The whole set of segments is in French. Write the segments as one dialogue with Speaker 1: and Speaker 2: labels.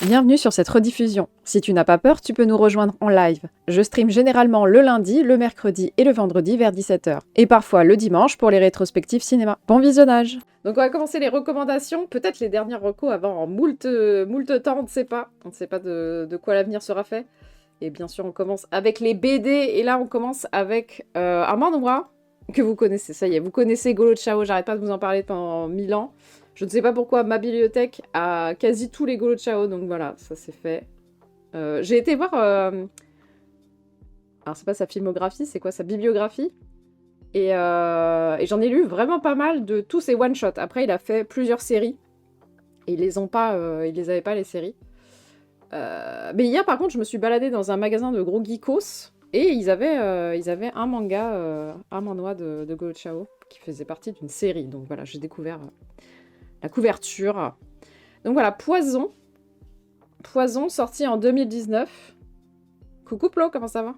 Speaker 1: Bienvenue sur cette rediffusion. Si tu n'as pas peur, tu peux nous rejoindre en live. Je stream généralement le lundi, le mercredi et le vendredi vers 17h. Et parfois le dimanche pour les rétrospectives cinéma. Bon visionnage. Donc on va commencer les recommandations, peut-être les dernières recos avant moult temps, on ne sait pas. On ne sait pas de quoi l'avenir sera fait. Et bien sûr on commence avec les BD, et là on commence avec un manoir que vous connaissez, ça y est, vous connaissez Golo Chao, j'arrête pas de vous en parler pendant 1000 ans. Je ne sais pas pourquoi ma bibliothèque a quasi tous les Golo Chao, donc voilà, ça c'est fait. J'ai été voir... Alors c'est pas sa filmographie, c'est quoi sa bibliographie. Et j'en ai lu vraiment pas mal de tous ses one-shots. Après il a fait plusieurs séries. Et ils les avaient pas les séries. Mais hier par contre je me suis baladée dans un magasin de gros geekos. Et ils avaient un manga, un manhwa de Golo Chao qui faisait partie d'une série. Donc voilà, j'ai découvert la couverture. Donc voilà, Poison. Poison, sorti en 2019. Coucou Plo, comment ça va?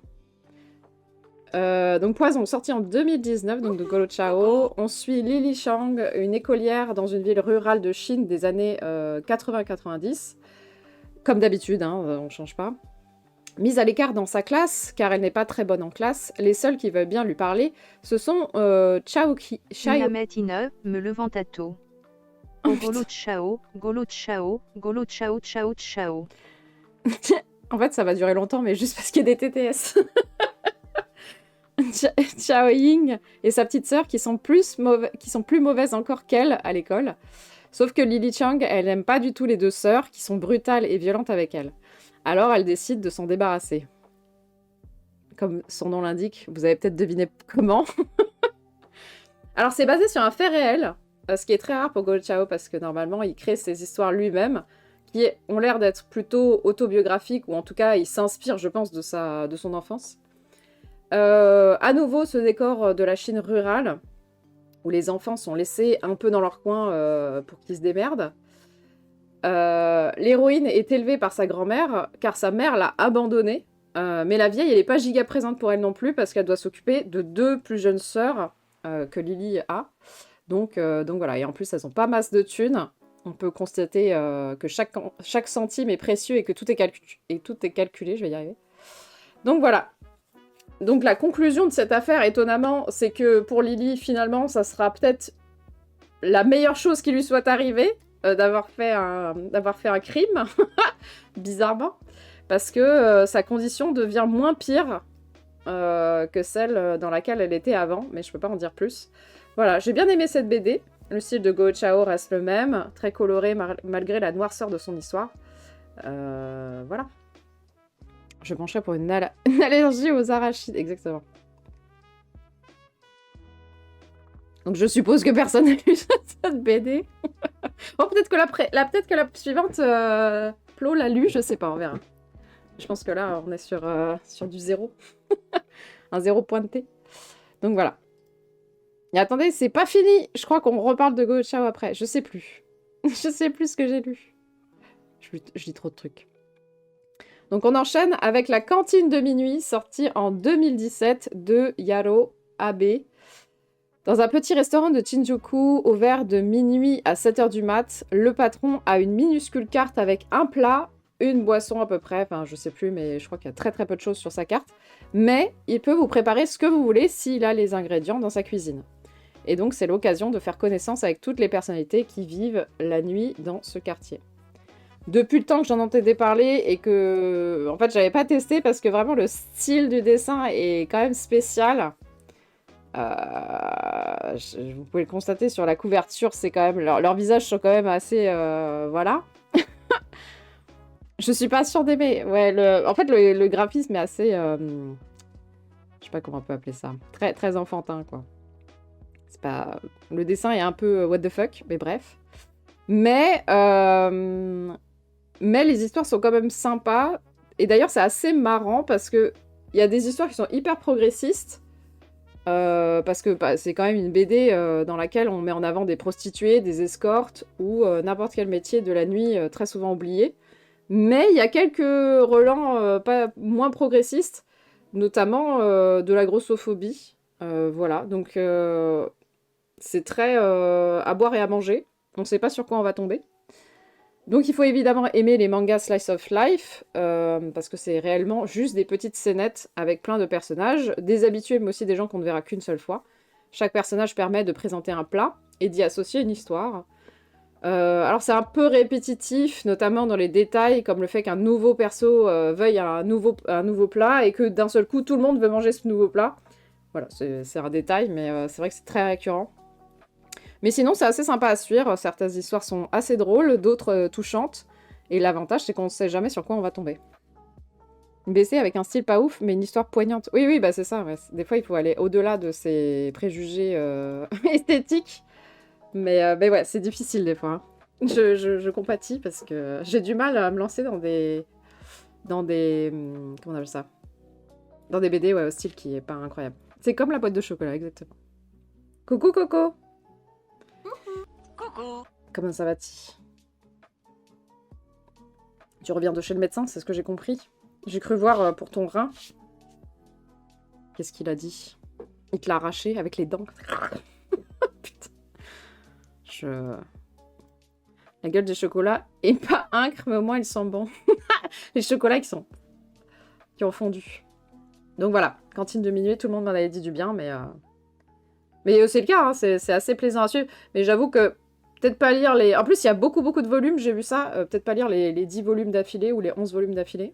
Speaker 1: Donc Poison, sorti en 2019, donc de Golo Chao. On suit Lily Chang, une écolière dans une ville rurale de Chine des années 80-90. Comme d'habitude, hein, on change pas. Mise à l'écart dans sa classe, car elle n'est pas très bonne en classe, les seuls qui veulent bien lui parler, ce sont Chao
Speaker 2: Inametina, me levant à tôt. Golo Chao, Golo Chao, Golo Chao Chao Chao.
Speaker 1: En fait, ça va durer longtemps, mais juste parce qu'il y a des TTS. Chao Ying et sa petite sœur qui sont plus mauvaises encore qu'elle à l'école. Sauf que Lily Chang, elle n'aime pas du tout les deux sœurs qui sont brutales et violentes avec elle. Alors elle décide de s'en débarrasser. Comme son nom l'indique, vous avez peut-être deviné comment. Alors c'est basé sur un fait réel, ce qui est très rare pour Golo Chao parce que normalement il crée ses histoires lui-même, qui ont l'air d'être plutôt autobiographiques, ou en tout cas il s'inspire, je pense, de son enfance. À nouveau, ce décor de la Chine rurale, où les enfants sont laissés un peu dans leur coin pour qu'ils se démerdent. L'héroïne est élevée par sa grand-mère, car sa mère l'a abandonnée. Mais la vieille, elle n'est pas giga présente pour elle non plus, parce qu'elle doit s'occuper de deux plus jeunes sœurs que Lily a. Donc voilà, et en plus, elles n'ont pas masse de thunes. On peut constater que chaque centime est précieux et que tout est calculé, je vais y arriver. Donc voilà. Donc la conclusion de cette affaire, étonnamment, c'est que pour Lily, finalement, ça sera peut-être la meilleure chose qui lui soit arrivée, d'avoir fait un crime, bizarrement, parce que sa condition devient moins pire que celle dans laquelle elle était avant, mais je peux pas en dire plus. Voilà, j'ai bien aimé cette BD. Le style de Golo Chao reste le même, très coloré malgré la noirceur de son histoire. Voilà. Je pencherais pour une allergie aux arachides, exactement. Donc je suppose que personne n'a lu cette BD. Oh, peut-être que la suivante, Plo l'a lu, je sais pas, on verra. Je pense que là, on est sur du zéro. Un zéro pointé. Donc voilà. Et attendez, c'est pas fini. Je crois qu'on reparle de Golo Chao après. Je sais plus. Je sais plus ce que j'ai lu. Je lis trop de trucs. Donc on enchaîne avec La cantine de minuit, sortie en 2017 de Yaro Abe. Dans un petit restaurant de Shinjuku, ouvert de minuit à 7h du mat, le patron a une minuscule carte avec un plat, une boisson à peu près, enfin je sais plus, mais je crois qu'il y a très très peu de choses sur sa carte. Mais il peut vous préparer ce que vous voulez s'il a les ingrédients dans sa cuisine. Et donc c'est l'occasion de faire connaissance avec toutes les personnalités qui vivent la nuit dans ce quartier. Depuis le temps que j'en entendais parler et que, en fait, j'avais pas testé parce que vraiment le style du dessin est quand même spécial. Vous pouvez le constater sur la couverture, c'est quand même leurs visages sont quand même assez, voilà. Je suis pas sûre d'aimer. Ouais, en fait, le graphisme est assez, je sais pas comment on peut appeler ça, très très enfantin quoi. C'est pas, le dessin est un peu what the fuck, mais bref. Mais les histoires sont quand même sympas. Et d'ailleurs, c'est assez marrant parce que il y a des histoires qui sont hyper progressistes. Parce que c'est quand même une BD dans laquelle on met en avant des prostituées, des escortes ou n'importe quel métier de la nuit très souvent oublié. Mais il y a quelques relents pas moins progressistes, notamment de la grossophobie. Voilà, donc c'est très à boire et à manger. On ne sait pas sur quoi on va tomber. Donc il faut évidemment aimer les mangas slice of life, parce que c'est réellement juste des petites scénettes avec plein de personnages, des habitués mais aussi des gens qu'on ne verra qu'une seule fois. Chaque personnage permet de présenter un plat et d'y associer une histoire. Alors c'est un peu répétitif, notamment dans les détails, comme le fait qu'un nouveau perso veuille un nouveau plat et que d'un seul coup tout le monde veut manger ce nouveau plat. Voilà, c'est un détail, mais c'est vrai que c'est très récurrent. Mais sinon, c'est assez sympa à suivre. Certaines histoires sont assez drôles, d'autres touchantes. Et l'avantage, c'est qu'on ne sait jamais sur quoi on va tomber. Une BC avec un style pas ouf, mais une histoire poignante. Oui, oui, bah c'est ça. Ouais. Des fois, il faut aller au-delà de ses préjugés esthétiques. Mais ouais, c'est difficile des fois. Hein. Je compatis parce que j'ai du mal à me lancer dans des... comment on appelle ça? Dans des BD, ouais, au style qui est pas incroyable. C'est comme la boîte de chocolat, exactement. Coucou, Coco!
Speaker 3: Coucou.
Speaker 1: Comment ça va-t-il? Tu reviens de chez le médecin, c'est ce que j'ai compris. J'ai cru voir pour ton rein. Qu'est-ce qu'il a dit? Il te l'a arraché avec les dents. Putain. La gueule des chocolats est pas incre, mais au moins ils sont bons. Les chocolats qui ont fondu. Donc voilà, cantine de minuit, tout le monde m'en avait dit du bien, mais c'est le cas, hein, c'est assez plaisant à suivre. Mais j'avoue que peut-être pas lire les... En plus, il y a beaucoup de volumes, j'ai vu ça. Peut-être pas lire les 10 volumes d'affilée ou les 11 volumes d'affilée.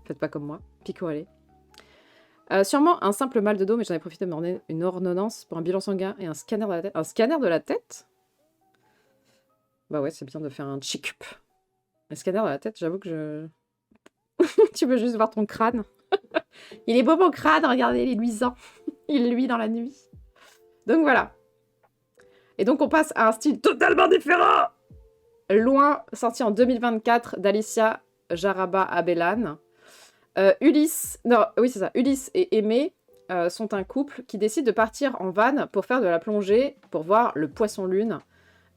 Speaker 1: Faites pas comme moi. Picorez. Sûrement un simple mal de dos, mais j'en ai profité de me rendre une ordonnance pour un bilan sanguin et un scanner de la tête. Un scanner de la tête? Bah ouais, c'est bien de faire un check-up. Un scanner de la tête, j'avoue que je... Tu veux juste voir ton crâne. Il est beau mon crâne, regardez, il est luisant. Il luit dans la nuit. Donc voilà. Et donc on passe à un style totalement différent. Loin, sorti en 2024 d'Alicia Jaraba Abellan. Ulysse et Aimé sont un couple qui décide de partir en van pour faire de la plongée, pour voir le poisson-lune.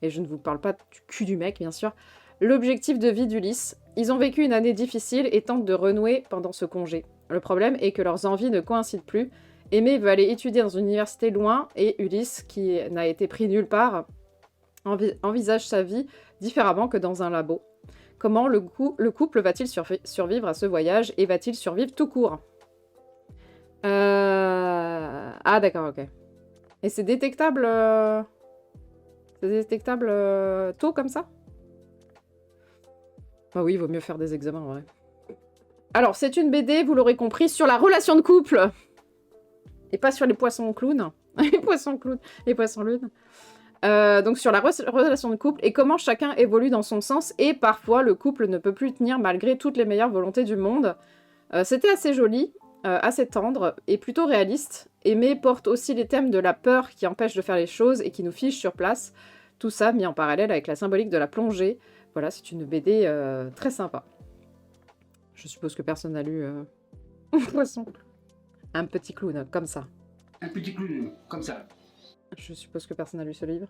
Speaker 1: Et je ne vous parle pas du cul du mec, bien sûr. L'objectif de vie d'Ulysse. Ils ont vécu une année difficile et tentent de renouer pendant ce congé. Le problème est que leurs envies ne coïncident plus. Aimé veut aller étudier dans une université loin et Ulysse, qui n'a été pris nulle part, envisage sa vie différemment que dans un labo. Comment le couple va-t-il survivre à ce voyage et va-t-il survivre tout court? Ah d'accord, ok. Et c'est détectable... C'est détectable tôt comme ça? Bah oui, il vaut mieux faire des examens en vrai. Alors, c'est une BD, vous l'aurez compris, sur la relation de couple. Et pas sur les poissons clowns. Les poissons clowns, les poissons lunes. Donc sur la relation de couple et comment chacun évolue dans son sens et parfois le couple ne peut plus tenir malgré toutes les meilleures volontés du monde. C'était assez joli, assez tendre et plutôt réaliste. Aimé porte aussi les thèmes de la peur qui empêche de faire les choses et qui nous fiche sur place. Tout ça mis en parallèle avec la symbolique de la plongée. Voilà, c'est une BD très sympa. Je suppose que personne n'a lu Poisson. Un petit clown, comme ça.
Speaker 3: Un petit clown, comme ça.
Speaker 1: Je suppose que personne n'a lu ce livre.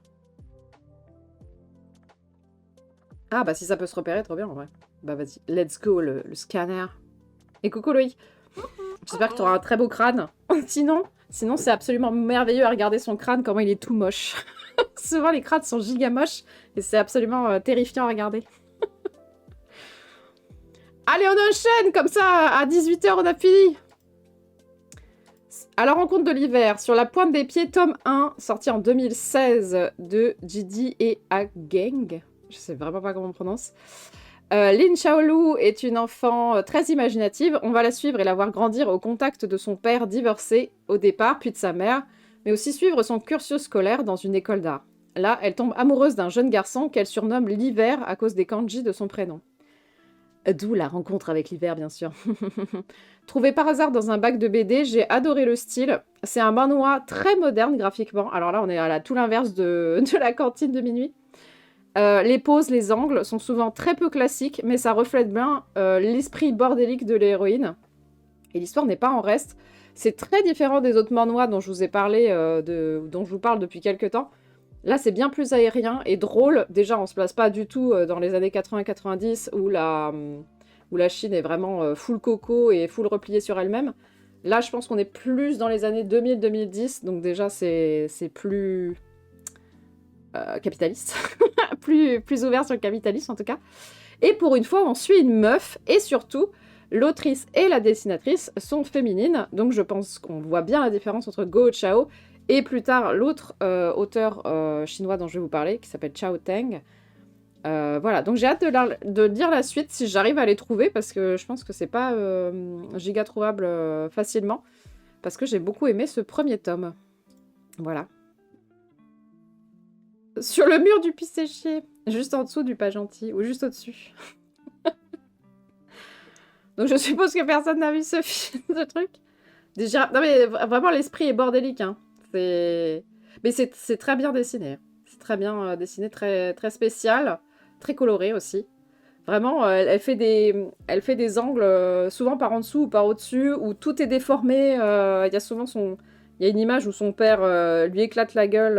Speaker 1: Ah bah si ça peut se repérer, trop bien en vrai. Bah vas-y, let's go le scanner. Et coucou Loïc. J'espère que tu auras un très beau crâne. sinon c'est absolument merveilleux à regarder son crâne, comment il est tout moche. Souvent les crânes sont giga moches et c'est absolument terrifiant à regarder. Allez, on enchaîne comme ça, à 18 h on a fini. À la rencontre de l'hiver, sur la pointe des pieds, tome 1, sorti en 2016 de Jidi et Ageng. Je sais vraiment pas comment on prononce. Lin Xiaolu est une enfant très imaginative. On va la suivre et la voir grandir au contact de son père divorcé au départ, puis de sa mère, mais aussi suivre son cursus scolaire dans une école d'art. Là, elle tombe amoureuse d'un jeune garçon qu'elle surnomme l'hiver à cause des kanji de son prénom. D'où la rencontre avec l'hiver, bien sûr. Trouvé par hasard dans un bac de BD, j'ai adoré le style. C'est un manhwa très moderne graphiquement. Alors là, on est à tout l'inverse de la cantine de minuit. Les poses, les angles sont souvent très peu classiques, mais ça reflète bien l'esprit bordélique de l'héroïne. Et l'histoire n'est pas en reste. C'est très différent des autres manhwas dont je vous ai parlé, dont je vous parle depuis quelques temps. Là, c'est bien plus aérien et drôle. Déjà, on se place pas du tout dans les années 80-90 où la Chine est vraiment full coco et full repliée sur elle-même. Là, je pense qu'on est plus dans les années 2000-2010, donc déjà, c'est plus capitaliste, plus ouvert sur le capitalisme en tout cas. Et pour une fois, on suit une meuf, et surtout, l'autrice et la dessinatrice sont féminines, donc je pense qu'on voit bien la différence entre Go Chao et plus tard l'autre auteur chinois dont je vais vous parler, qui s'appelle Chao Teng. Voilà, donc j'ai hâte de lire la suite si j'arrive à les trouver, parce que je pense que c'est pas giga trouvable facilement, parce que j'ai beaucoup aimé ce premier tome. Voilà. Sur le mur du pis séché, juste en dessous du pas gentil, ou juste au-dessus. Donc je suppose que personne n'a vu ce truc. Déjà, non mais vraiment l'esprit est bordélique, hein. Mais c'est très bien dessiné. C'est très bien dessiné, très, très spécial, très coloré aussi. Vraiment, elle fait des angles souvent par en dessous ou par au-dessus, où tout est déformé. Il y a une image où son père lui éclate la gueule,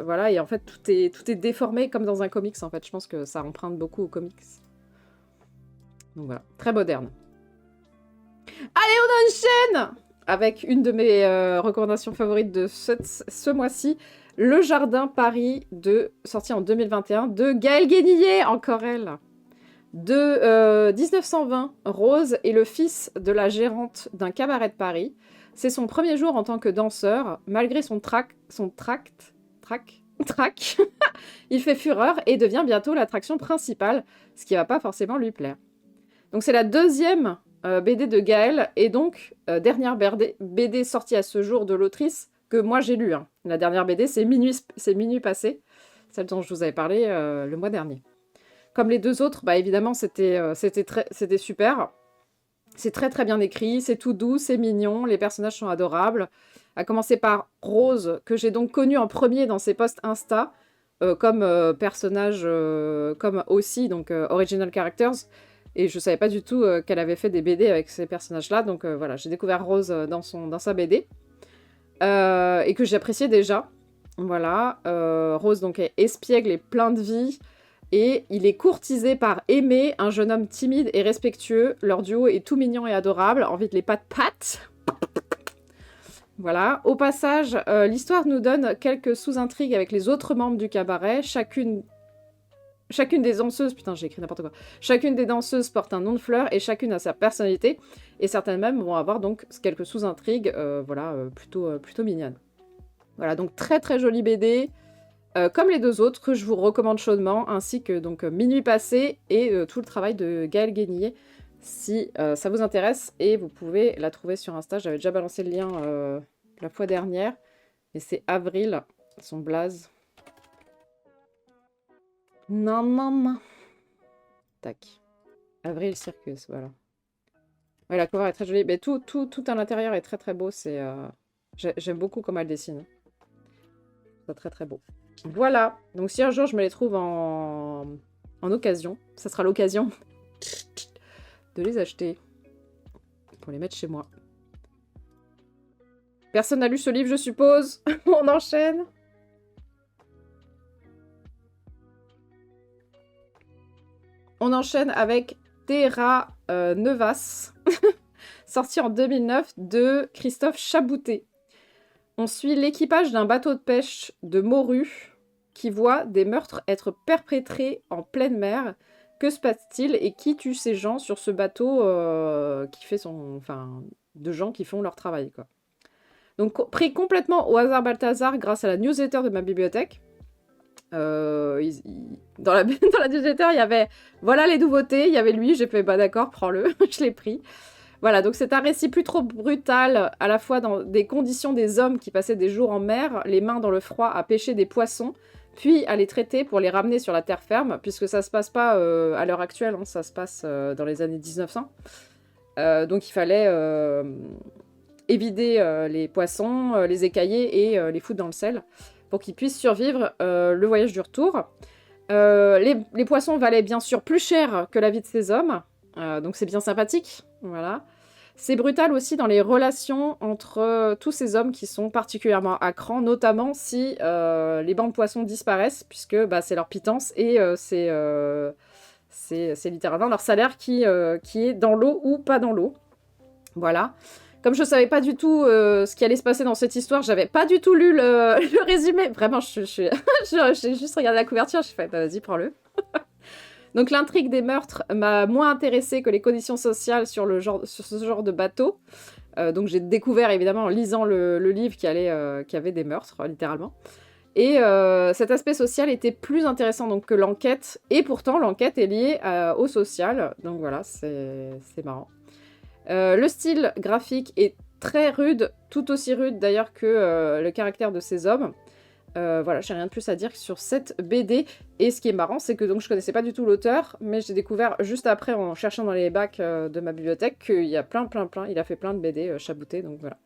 Speaker 1: voilà, et en fait tout est déformé comme dans un comics en fait. Je pense que ça emprunte beaucoup aux comics. Donc voilà, très moderne. Allez, on enchaîne avec une de mes recommandations favorites de ce mois-ci, Le Jardin Paris, sorti en 2021, de Gaëlle Guénillet, encore elle. De 1920, Rose est le fils de la gérante d'un cabaret de Paris. C'est son premier jour en tant que danseur. Malgré son trac, il fait fureur et devient bientôt l'attraction principale, ce qui va pas forcément lui plaire. Donc c'est la deuxième BD de Gaëlle, et donc dernière BD sortie à ce jour de l'autrice que moi j'ai lue. Hein. La dernière BD, c'est Minuit passé, celle dont je vous avais parlé le mois dernier. Comme les deux autres, bah évidemment c'était super. C'est très très bien écrit, c'est tout doux, c'est mignon, les personnages sont adorables. À commencer par Rose, que j'ai donc connue en premier dans ses posts Insta, comme personnage, comme aussi, donc Original Characters. Et je savais pas du tout qu'elle avait fait des BD avec ces personnages-là. Donc voilà, j'ai découvert Rose dans sa BD. Et que j'appréciais déjà. Voilà. Rose donc est espiègle et plein de vie. Et il est courtisé par Aimé, un jeune homme timide et respectueux. Leur duo est tout mignon et adorable. Envie de les pat-pat. Voilà. Au passage, l'histoire nous donne quelques sous-intrigues avec les autres membres du cabaret. Chacune des danseuses, putain j'ai écrit n'importe quoi, chacune des danseuses porte un nom de fleur et chacune a sa personnalité, et certaines même vont avoir donc quelques sous-intrigues, plutôt mignonnes. Voilà, donc très très jolie BD, comme les deux autres que je vous recommande chaudement, ainsi que donc Minuit passé et tout le travail de Gaëlle Guénillet, si ça vous intéresse, et vous pouvez la trouver sur Insta, j'avais déjà balancé le lien la fois dernière, et c'est Avril, son blaze. Non. Tac. Avril Circus, voilà. Ouais, la cover est très jolie. Mais tout à l'intérieur est très très beau. J'aime beaucoup comment elle dessine. C'est très très beau. Voilà. Donc si un jour je me les trouve en occasion, ça sera l'occasion de les acheter. Pour les mettre chez moi. Personne n'a lu ce livre, je suppose. On enchaîne. On enchaîne avec Terra Nevas, sorti en 2009 de Christophe Chaboutet. On suit l'équipage d'un bateau de pêche de morues qui voit des meurtres être perpétrés en pleine mer. Que se passe-t-il et qui tue ces gens sur ce bateau de gens qui font leur travail, quoi. Donc pris complètement au hasard Balthazar grâce à la newsletter de ma bibliothèque. Dans la newsletter, il y avait voilà les nouveautés, il y avait lui, j'ai fait bah d'accord, prends-le, je l'ai pris. Voilà, donc c'est un récit plus trop brutal, à la fois dans des conditions des hommes qui passaient des jours en mer, les mains dans le froid à pêcher des poissons, puis à les traiter pour les ramener sur la terre ferme, puisque ça se passe pas à l'heure actuelle, hein, ça se passe dans les années 1900. Donc il fallait évider les poissons, les écailler et les foutre dans le sel, pour qu'ils puissent survivre le voyage du retour. Les poissons valaient bien sûr plus cher que la vie de ces hommes, donc c'est bien sympathique, voilà. C'est brutal aussi dans les relations entre tous ces hommes qui sont particulièrement à cran, notamment si les bancs de poissons disparaissent, puisque bah, c'est leur pitance et c'est littéralement leur salaire qui est dans l'eau ou pas dans l'eau. Voilà. Comme je savais pas du tout ce qui allait se passer dans cette histoire, j'avais pas du tout lu le résumé. Vraiment, j'ai juste regardé la couverture, j'ai fait, bah, vas-y, prends-le. Donc l'intrigue des meurtres m'a moins intéressée que les conditions sociales sur ce genre de bateau. Donc j'ai découvert évidemment en lisant le livre qu'il y avait des meurtres, littéralement. Et cet aspect social était plus intéressant donc, que l'enquête. Et pourtant, l'enquête est liée au social. Donc voilà, c'est marrant. Le style graphique est très rude, tout aussi rude d'ailleurs que le caractère de ces hommes. Voilà, j'ai rien de plus à dire sur cette BD. Et ce qui est marrant, c'est que donc, je connaissais pas du tout l'auteur, mais j'ai découvert juste après, en cherchant dans les bacs de ma bibliothèque, qu'il y a plein. Il a fait plein de BD chaboutés, donc voilà.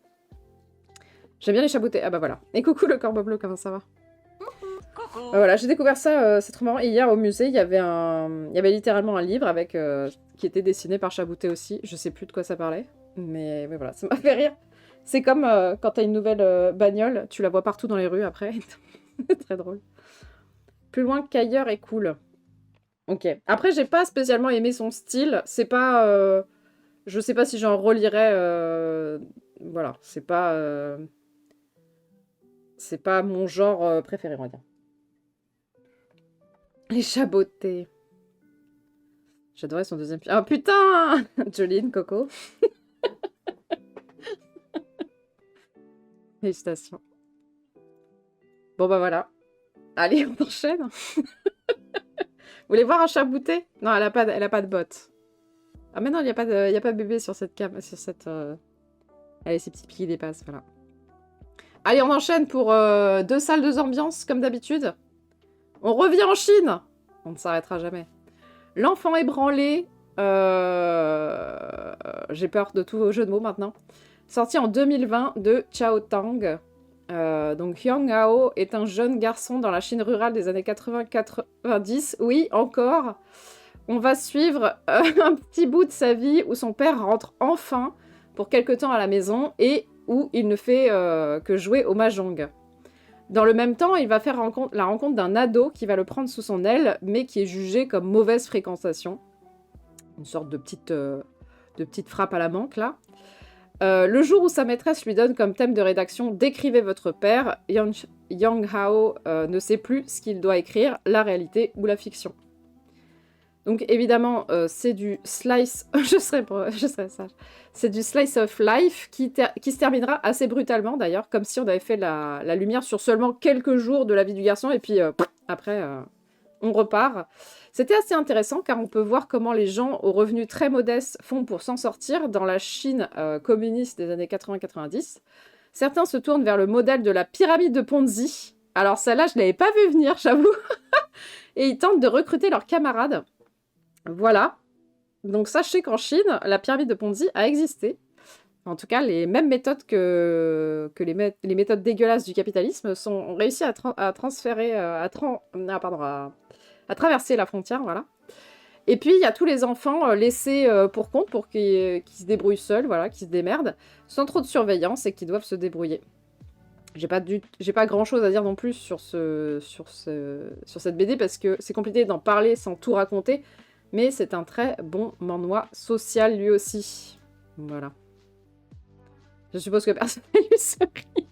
Speaker 1: J'aime bien les chaboutés. Ah bah voilà. Et coucou le corbeau bleu, comment ça va? Voilà, j'ai découvert ça, c'est trop marrant. Et hier au musée, il y avait littéralement un livre avec qui était dessiné par Chabouté aussi. Je sais plus de quoi ça parlait, mais voilà, ça m'a fait rire. C'est comme quand t'as une nouvelle bagnole, tu la vois partout dans les rues après. C'est très drôle. Plus loin qu'ailleurs est cool. Ok. Après, j'ai pas spécialement aimé son style. C'est pas. Je sais pas si j'en relirais. Voilà, c'est pas. C'est pas mon genre préféré, on va dire. Les chabotés. J'adorais son deuxième film. Oh putain Jolene, Coco. Félicitations. Bon bah voilà. Allez, on enchaîne. Vous voulez voir un chabouté? Non, elle a pas de bottes. Ah mais non, il y a pas de bébé sur cette cam, sur cette. Allez, ces petits pieds qui dépassent, voilà. Allez, on enchaîne pour 2 salles, 2 ambiances, comme d'habitude. On revient en Chine. On ne s'arrêtera jamais. L'enfant ébranlé. J'ai peur de tous vos jeux de mots maintenant. Sorti en 2020 de Chao Tang. Donc Yang Hao est un jeune garçon dans la Chine rurale des années 80-90. Oui, encore. On va suivre un petit bout de sa vie où son père rentre enfin pour quelque temps à la maison et où il ne fait que jouer au mahjong. Dans le même temps, il va faire la rencontre d'un ado qui va le prendre sous son aile, mais qui est jugé comme mauvaise fréquentation. Une sorte de petite frappe à la manque, là. Le jour où sa maîtresse lui donne comme thème de rédaction « Décrivez votre père », Yang Hao ne sait plus ce qu'il doit écrire, la réalité ou la fiction. Donc évidemment, c'est du slice... je serais sage. C'est du slice of life qui se terminera assez brutalement d'ailleurs, comme si on avait fait la lumière sur seulement quelques jours de la vie du garçon, et puis après, on repart. C'était assez intéressant car on peut voir comment les gens aux revenus très modestes font pour s'en sortir dans la Chine communiste des années 80-90. Certains se tournent vers le modèle de la pyramide de Ponzi. Alors celle-là, je ne l'avais pas vu venir, j'avoue. Et ils tentent de recruter leurs camarades. Voilà. Donc sachez qu'en Chine, la pyramide de Ponzi a existé. En tout cas, les mêmes méthodes que les méthodes dégueulasses du capitalisme ont réussi à traverser la frontière, voilà. Et puis, il y a tous les enfants laissés pour compte pour qui se débrouillent seuls, voilà, qui se démerdent, sans trop de surveillance et qui doivent se débrouiller. J'ai pas grand-chose à dire non plus sur cette BD parce que c'est compliqué d'en parler sans tout raconter, mais c'est un très bon manhwa social lui aussi. Voilà. Je suppose que personne n'a lu ce livre.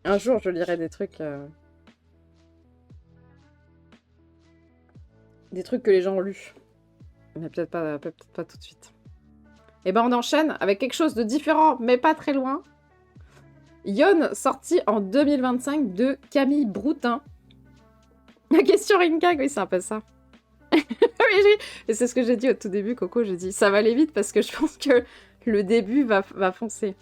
Speaker 1: Un jour, je lirai des trucs... Des trucs que les gens ont lus. Mais peut-être pas tout de suite. Et ben on enchaîne avec quelque chose de différent, mais pas très loin. Yon, sorti en 2025 de Camille Broutin. La question Ringag, oui, c'est un peu ça. Oui, et c'est ce que j'ai dit au tout début, Coco. J'ai dit, ça va aller vite parce que je pense que le début va foncer.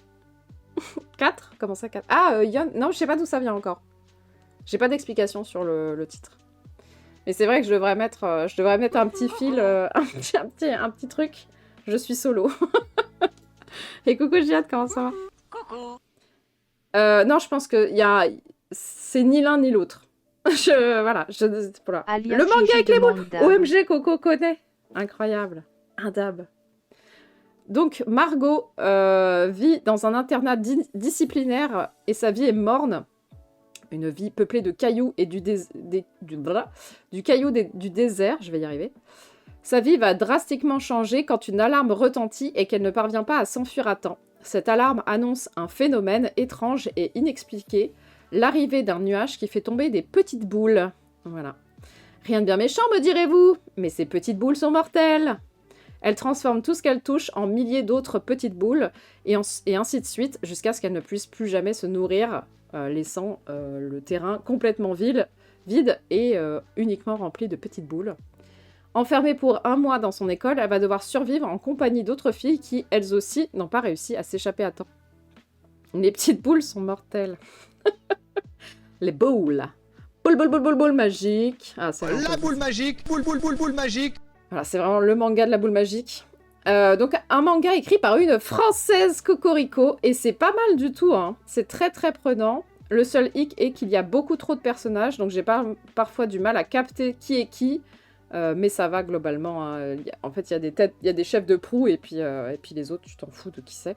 Speaker 1: 4 ? Comment ça, 4 ? Ah, Yon... Non, je sais pas d'où ça vient encore. J'ai pas d'explication sur le titre. Mais c'est vrai que je devrais mettre un petit fil, un petit truc. Je suis solo. Et coucou Giad, comment ça va ? Coucou. Non, je pense que c'est ni l'un ni l'autre. Voilà. Le manga avec les mots. OMG, Coco connaît. Incroyable. Un dab. Donc, Margot vit dans un internat disciplinaire et sa vie est morne. Une vie peuplée de cailloux et du caillou du désert, je vais y arriver. Sa vie va drastiquement changer quand une alarme retentit et qu'elle ne parvient pas à s'enfuir à temps. Cette alarme annonce un phénomène étrange et inexpliqué, l'arrivée d'un nuage qui fait tomber des petites boules. Voilà. Rien de bien méchant, me direz-vous, mais ces petites boules sont mortelles. Elle transforme tout ce qu'elle touche en milliers d'autres petites boules, et ainsi de suite, jusqu'à ce qu'elle ne puisse plus jamais se nourrir, laissant le terrain complètement vide et uniquement rempli de petites boules. Enfermée pour 1 mois dans son école, elle va devoir survivre en compagnie d'autres filles qui, elles aussi, n'ont pas réussi à s'échapper à temps. Les petites boules sont mortelles. Les boules. Boule magique. Ah, c'est
Speaker 4: La boule magique, boule magique.
Speaker 1: Voilà, c'est vraiment le manga de la boule magique. Donc, un manga écrit par une Française cocorico, et c'est pas mal du tout, hein. C'est très très prenant. Le seul hic est qu'il y a beaucoup trop de personnages, donc j'ai parfois du mal à capter qui est qui, mais ça va globalement, hein. En fait, il y a des chefs de proue, et puis les autres, tu t'en fous de qui c'est.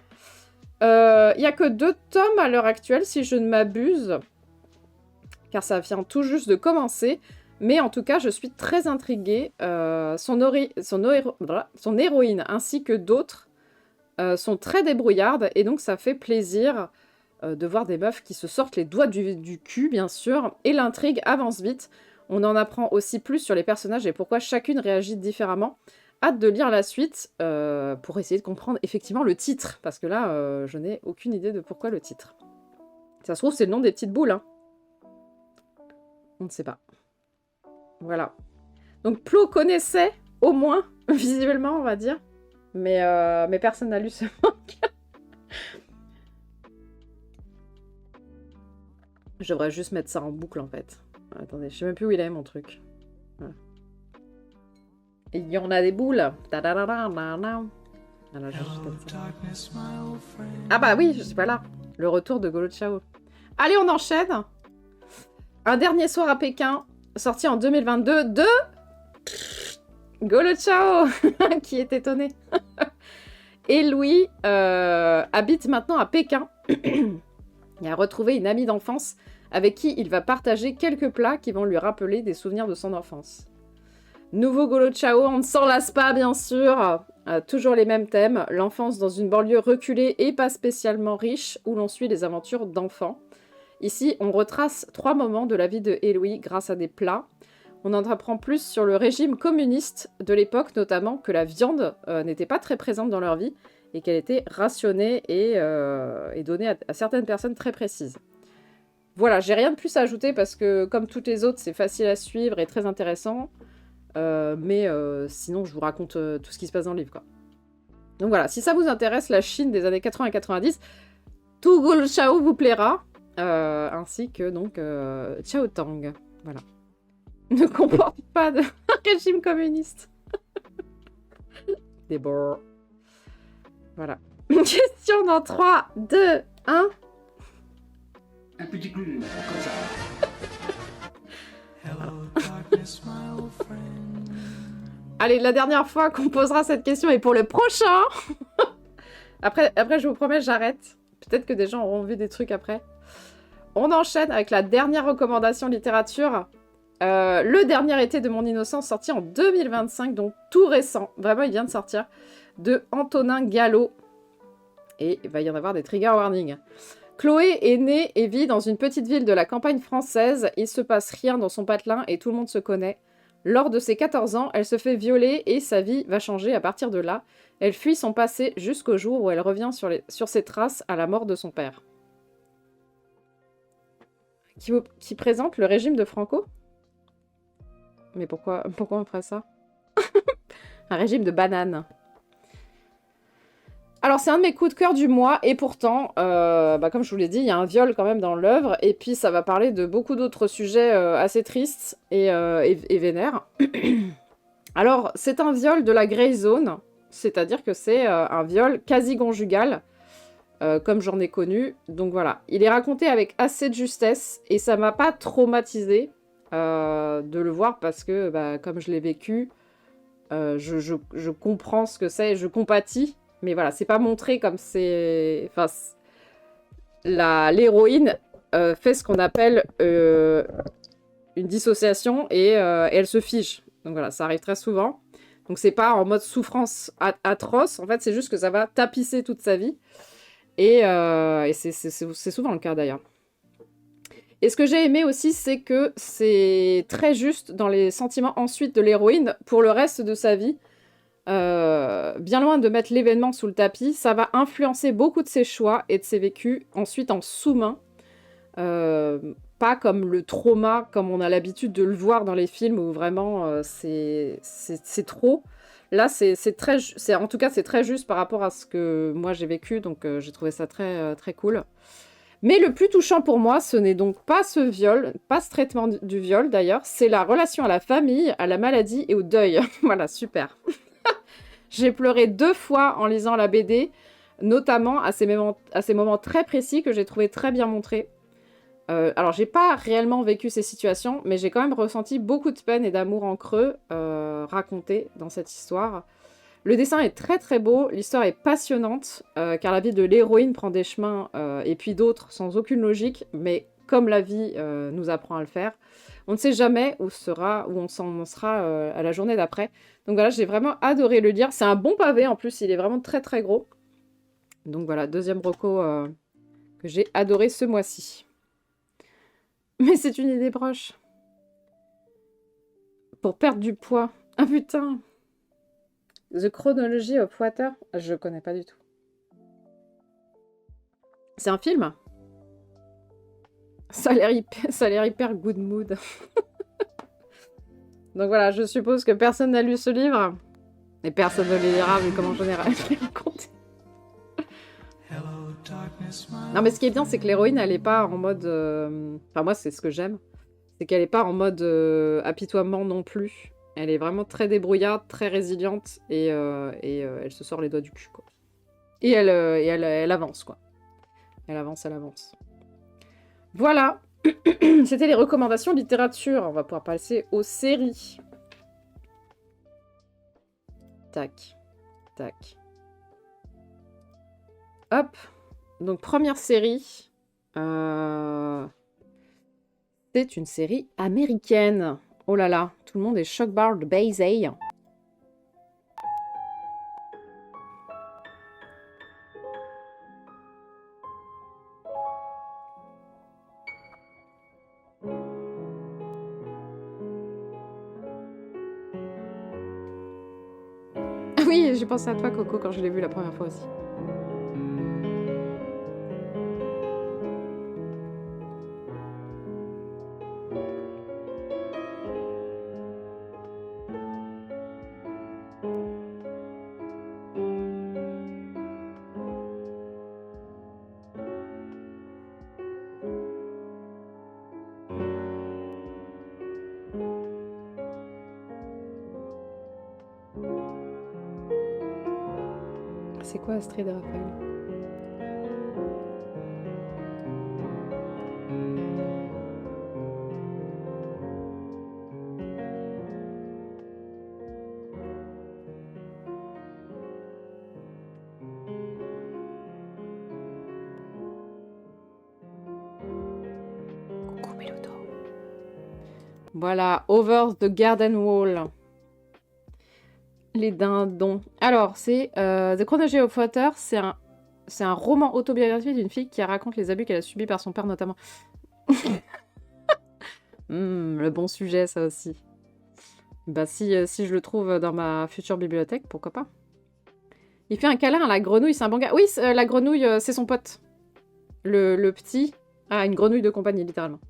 Speaker 1: Il n'y a que 2 tomes à l'heure actuelle, si je ne m'abuse, car ça vient tout juste de commencer. Mais en tout cas, je suis très intriguée. Son héroïne ainsi que d'autres sont très débrouillardes. Et donc, ça fait plaisir de voir des meufs qui se sortent les doigts du cul, bien sûr. Et l'intrigue avance vite. On en apprend aussi plus sur les personnages et pourquoi chacune réagit différemment. Hâte de lire la suite pour essayer de comprendre effectivement le titre. Parce que là, je n'ai aucune idée de pourquoi le titre. Ça se trouve, c'est le nom des petites boules, hein. On ne sait pas. Voilà. Donc Plo connaissait, au moins, visiblement, on va dire. Mais personne n'a lu ce manga. Je devrais juste mettre ça en boucle, en fait. Attendez, je sais même plus où il est, mon truc. Voilà. Il y en a des boules. Voilà, juste comme ça. Ah bah oui, je suis pas là. Le retour de Golo Chao. Allez, on enchaîne. Un dernier soir à Pékin, sorti en 2022 de Golo Chao. Qui est étonné. Et Louis habite maintenant à Pékin. Il a retrouvé une amie d'enfance avec qui il va partager quelques plats qui vont lui rappeler des souvenirs de son enfance. Nouveau Golo Chao, on ne s'en lasse pas bien sûr. Toujours les mêmes thèmes, l'enfance dans une banlieue reculée et pas spécialement riche où l'on suit les aventures d'enfants. Ici, on retrace 3 moments de la vie de Louis grâce à des plats. On en apprend plus sur le régime communiste de l'époque, notamment que la viande n'était pas très présente dans leur vie et qu'elle était rationnée et donnée à certaines personnes très précises. Voilà, j'ai rien de plus à ajouter parce que, comme toutes les autres, c'est facile à suivre et très intéressant. Mais sinon, je vous raconte tout ce qui se passe dans le livre, quoi. Donc voilà, si ça vous intéresse, la Chine des années 80 et 90, tout Golo Chao vous plaira. Ainsi que donc Chao Tang. Voilà. Ne comporte pas de régime communiste. Des bords. Voilà. Question dans 3, 2, 1.
Speaker 3: Un petit clou, comme ça.
Speaker 1: Allez, la dernière fois qu'on posera cette question est pour le prochain. après, je vous promets, j'arrête. Peut-être que des gens auront vu des trucs après. On enchaîne avec la dernière recommandation littérature. Le dernier été de mon innocence, sorti en 2025, donc tout récent. Vraiment, il vient de sortir. De Antonin Gallo. Et il va y en avoir des trigger warnings. Chloé est née et vit dans une petite ville de la campagne française. Il se passe rien dans son patelin et tout le monde se connaît. Lors de ses 14 ans, elle se fait violer et sa vie va changer à partir de là. Elle fuit son passé jusqu'au jour où elle revient sur ses traces à la mort de son père. Qui présente le régime de Franco? Mais pourquoi on ferait ça? Un régime de banane. Alors, c'est un de mes coups de cœur du mois, et pourtant, comme je vous l'ai dit, il y a un viol quand même dans l'œuvre, et puis ça va parler de beaucoup d'autres sujets assez tristes et vénères. Alors, c'est un viol de la grey zone, c'est-à-dire que c'est un viol quasi-conjugal, comme j'en ai connu. Donc voilà, il est raconté avec assez de justesse, et ça m'a pas traumatisé de le voir, parce que, comme je l'ai vécu, je comprends ce que c'est, et je compatis. Mais voilà, c'est pas montré comme c'est... Enfin, l'héroïne fait ce qu'on appelle une dissociation et elle se fige. Donc voilà, ça arrive très souvent. Donc c'est pas en mode souffrance atroce, en fait c'est juste que ça va tapisser toute sa vie. Et c'est souvent le cas d'ailleurs. Et ce que j'ai aimé aussi, c'est que c'est très juste dans les sentiments ensuite de l'héroïne pour le reste de sa vie. Bien loin de mettre l'événement sous le tapis, ça va influencer beaucoup de ses choix et de ses vécus ensuite en sous-main. Pas comme le trauma, comme on a l'habitude de le voir dans les films où vraiment c'est trop. Là, en tout cas, c'est très juste par rapport à ce que moi j'ai vécu, donc j'ai trouvé ça très, très cool. Mais le plus touchant pour moi, ce n'est donc pas ce viol, pas ce traitement du viol d'ailleurs, c'est la relation à la famille, à la maladie et au deuil. Voilà, super. J'ai pleuré 2 fois en lisant la BD, notamment à ces moments très précis que j'ai trouvé très bien montrés. Alors, j'ai pas réellement vécu ces situations, mais j'ai quand même ressenti beaucoup de peine et d'amour en creux racontés dans cette histoire. Le dessin est très très beau, l'histoire est passionnante, car la vie de l'héroïne prend des chemins et puis d'autres sans aucune logique, mais comme la vie nous apprend à le faire, on ne sait jamais où on s'en sera à la journée d'après. Donc voilà, j'ai vraiment adoré le lire. C'est un bon pavé en plus, il est vraiment très très gros. Donc voilà, deuxième reco que j'ai adoré ce mois-ci. Mais c'est une idée broche. Pour perdre du poids. Ah putain! The Chronology of Water, je connais pas du tout. C'est un film? Ça a l'air hyper good mood. Donc voilà, je suppose que personne n'a lu ce livre. Et personne ne le lira, vu comment en général je l'ai raconté. Non mais ce qui est bien, c'est que l'héroïne, elle est pas en mode... Enfin moi, c'est ce que j'aime. C'est qu'elle est pas en mode apitoiement non plus. Elle est vraiment très débrouillarde, très résiliente, et elle se sort les doigts du cul, quoi. Et elle avance, quoi. Elle avance. Voilà. C'était les recommandations littérature. On va pouvoir passer aux séries. Tac. Hop. Donc, première série. C'est une série américaine. Oh là là, tout le monde est choc-barre de Baysay. Ah oui, j'ai pensé à toi, Coco, quand je l'ai vu la première fois aussi. C'est quoi Astrid et Raphaël? Coucou Mélodo. Voilà, Over the Garden Wall. Les dindons. Alors, c'est The Chronology of Water, c'est un roman autobiographique d'une fille qui raconte les abus qu'elle a subis par son père notamment. Le bon sujet, ça aussi. Bah si je le trouve dans ma future bibliothèque, pourquoi pas. Il fait un câlin à la grenouille, c'est un bon gars. Oui, la grenouille, c'est son pote. Le petit. Ah, une grenouille de compagnie, littéralement.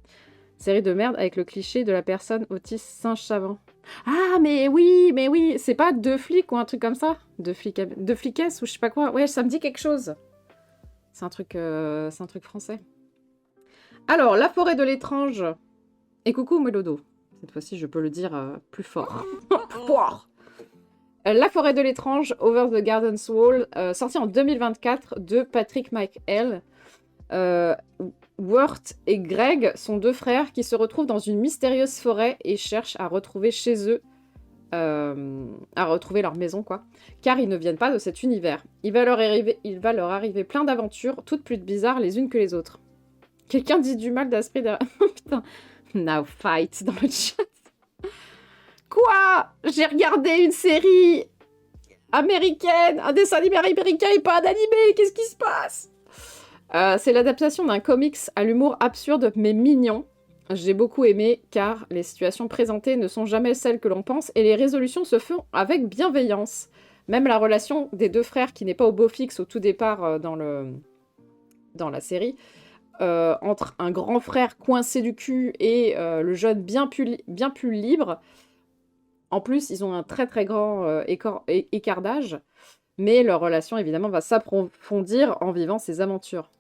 Speaker 1: Série de merde avec le cliché de la personne autiste singe savant. Ah, mais oui, c'est pas Deux flics ou un truc comme ça? Deux fliquesses ou je sais pas quoi. Ouais, ça me dit quelque chose. C'est un truc français. Alors, La forêt de l'étrange. Et coucou Mélodo. Cette fois-ci, je peux le dire plus fort. La forêt de l'étrange, Over the Garden's Wall, sorti en 2024 de Patrick McHale. Wirt et Greg sont 2 frères qui se retrouvent dans une mystérieuse forêt et cherchent à retrouver chez eux, à retrouver leur maison, quoi. Car ils ne viennent pas de cet univers. Il va leur arriver plein d'aventures, toutes plus bizarres les unes que les autres. Quelqu'un dit du mal d'Asprid. Putain. Now fight dans le chat. Quoi? J'ai regardé une série américaine, un dessin animé américain et pas un animé. Qu'est-ce qui se passe? C'est l'adaptation d'un comics à l'humour absurde mais mignon. J'ai beaucoup aimé car les situations présentées ne sont jamais celles que l'on pense et les résolutions se font avec bienveillance. Même la relation des deux frères qui n'est pas au beau fixe au tout départ dans la série, entre un grand frère coincé du cul et le jeune bien plus libre. En plus, ils ont un très très grand écart d'âge, mais leur relation évidemment va s'approfondir en vivant ces aventures.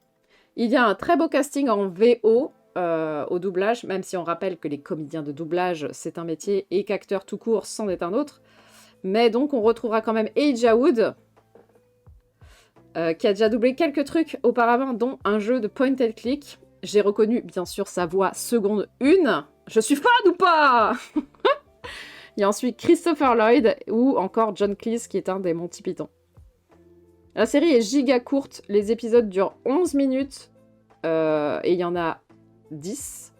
Speaker 1: Il y a un très beau casting en VO au doublage, même si on rappelle que les comédiens de doublage, c'est un métier et qu'acteur tout court, c'en est un autre. Mais donc, on retrouvera quand même Elijah Wood, qui a déjà doublé quelques trucs auparavant, dont un jeu de point and click. J'ai reconnu, bien sûr, sa voix seconde 1. Je suis fan ou pas? Il y a ensuite Christopher Lloyd ou encore John Cleese, qui est un des Monty Python. La série est giga courte. Les épisodes durent 11 minutes. Et il y en a 10.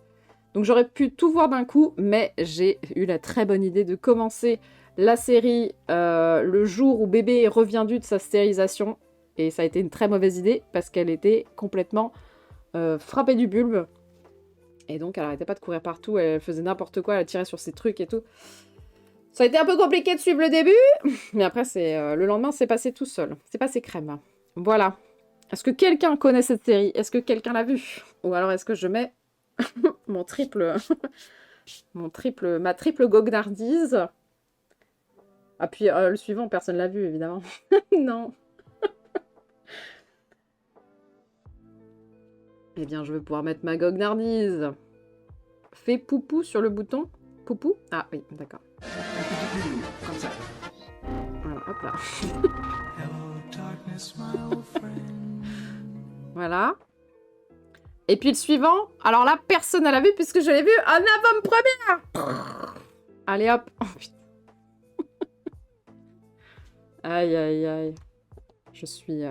Speaker 1: Donc j'aurais pu tout voir d'un coup, mais j'ai eu la très bonne idée de commencer la série le jour où bébé est reviendu de sa stérilisation. Et ça a été une très mauvaise idée parce qu'elle était complètement frappée du bulbe. Et donc elle arrêtait pas de courir partout, elle faisait n'importe quoi, elle tirait sur ses trucs et tout. Ça a été un peu compliqué de suivre le début, mais après le lendemain c'est passé tout seul. C'est passé crème. Voilà. Est-ce que quelqu'un connaît cette série? Est-ce que quelqu'un l'a vue? Ou alors est-ce que je mets ma triple goguenardise? Ah puis le suivant, personne l'a vu évidemment. Non. Eh bien, je vais pouvoir mettre ma goguenardise. Fais poupou sur le bouton. Poupou? Ah oui, d'accord.
Speaker 3: Comme ça.
Speaker 1: Voilà, hop là. Voilà. Et puis le suivant, alors là, personne ne l'a vu puisque je l'ai vu en avant-première. Allez hop. Oh, putain. Aïe, aïe, aïe. Je suis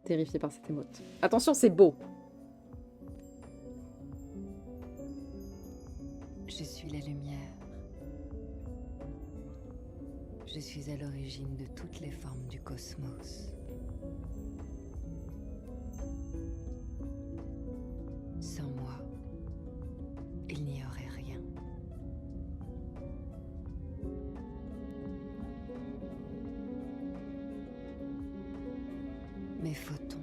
Speaker 1: terrifiée par cette émote. Attention, c'est beau.
Speaker 5: Je suis la lumière. Je suis à l'origine de toutes les formes du cosmos. Sans moi, il n'y aurait rien. Mes photons,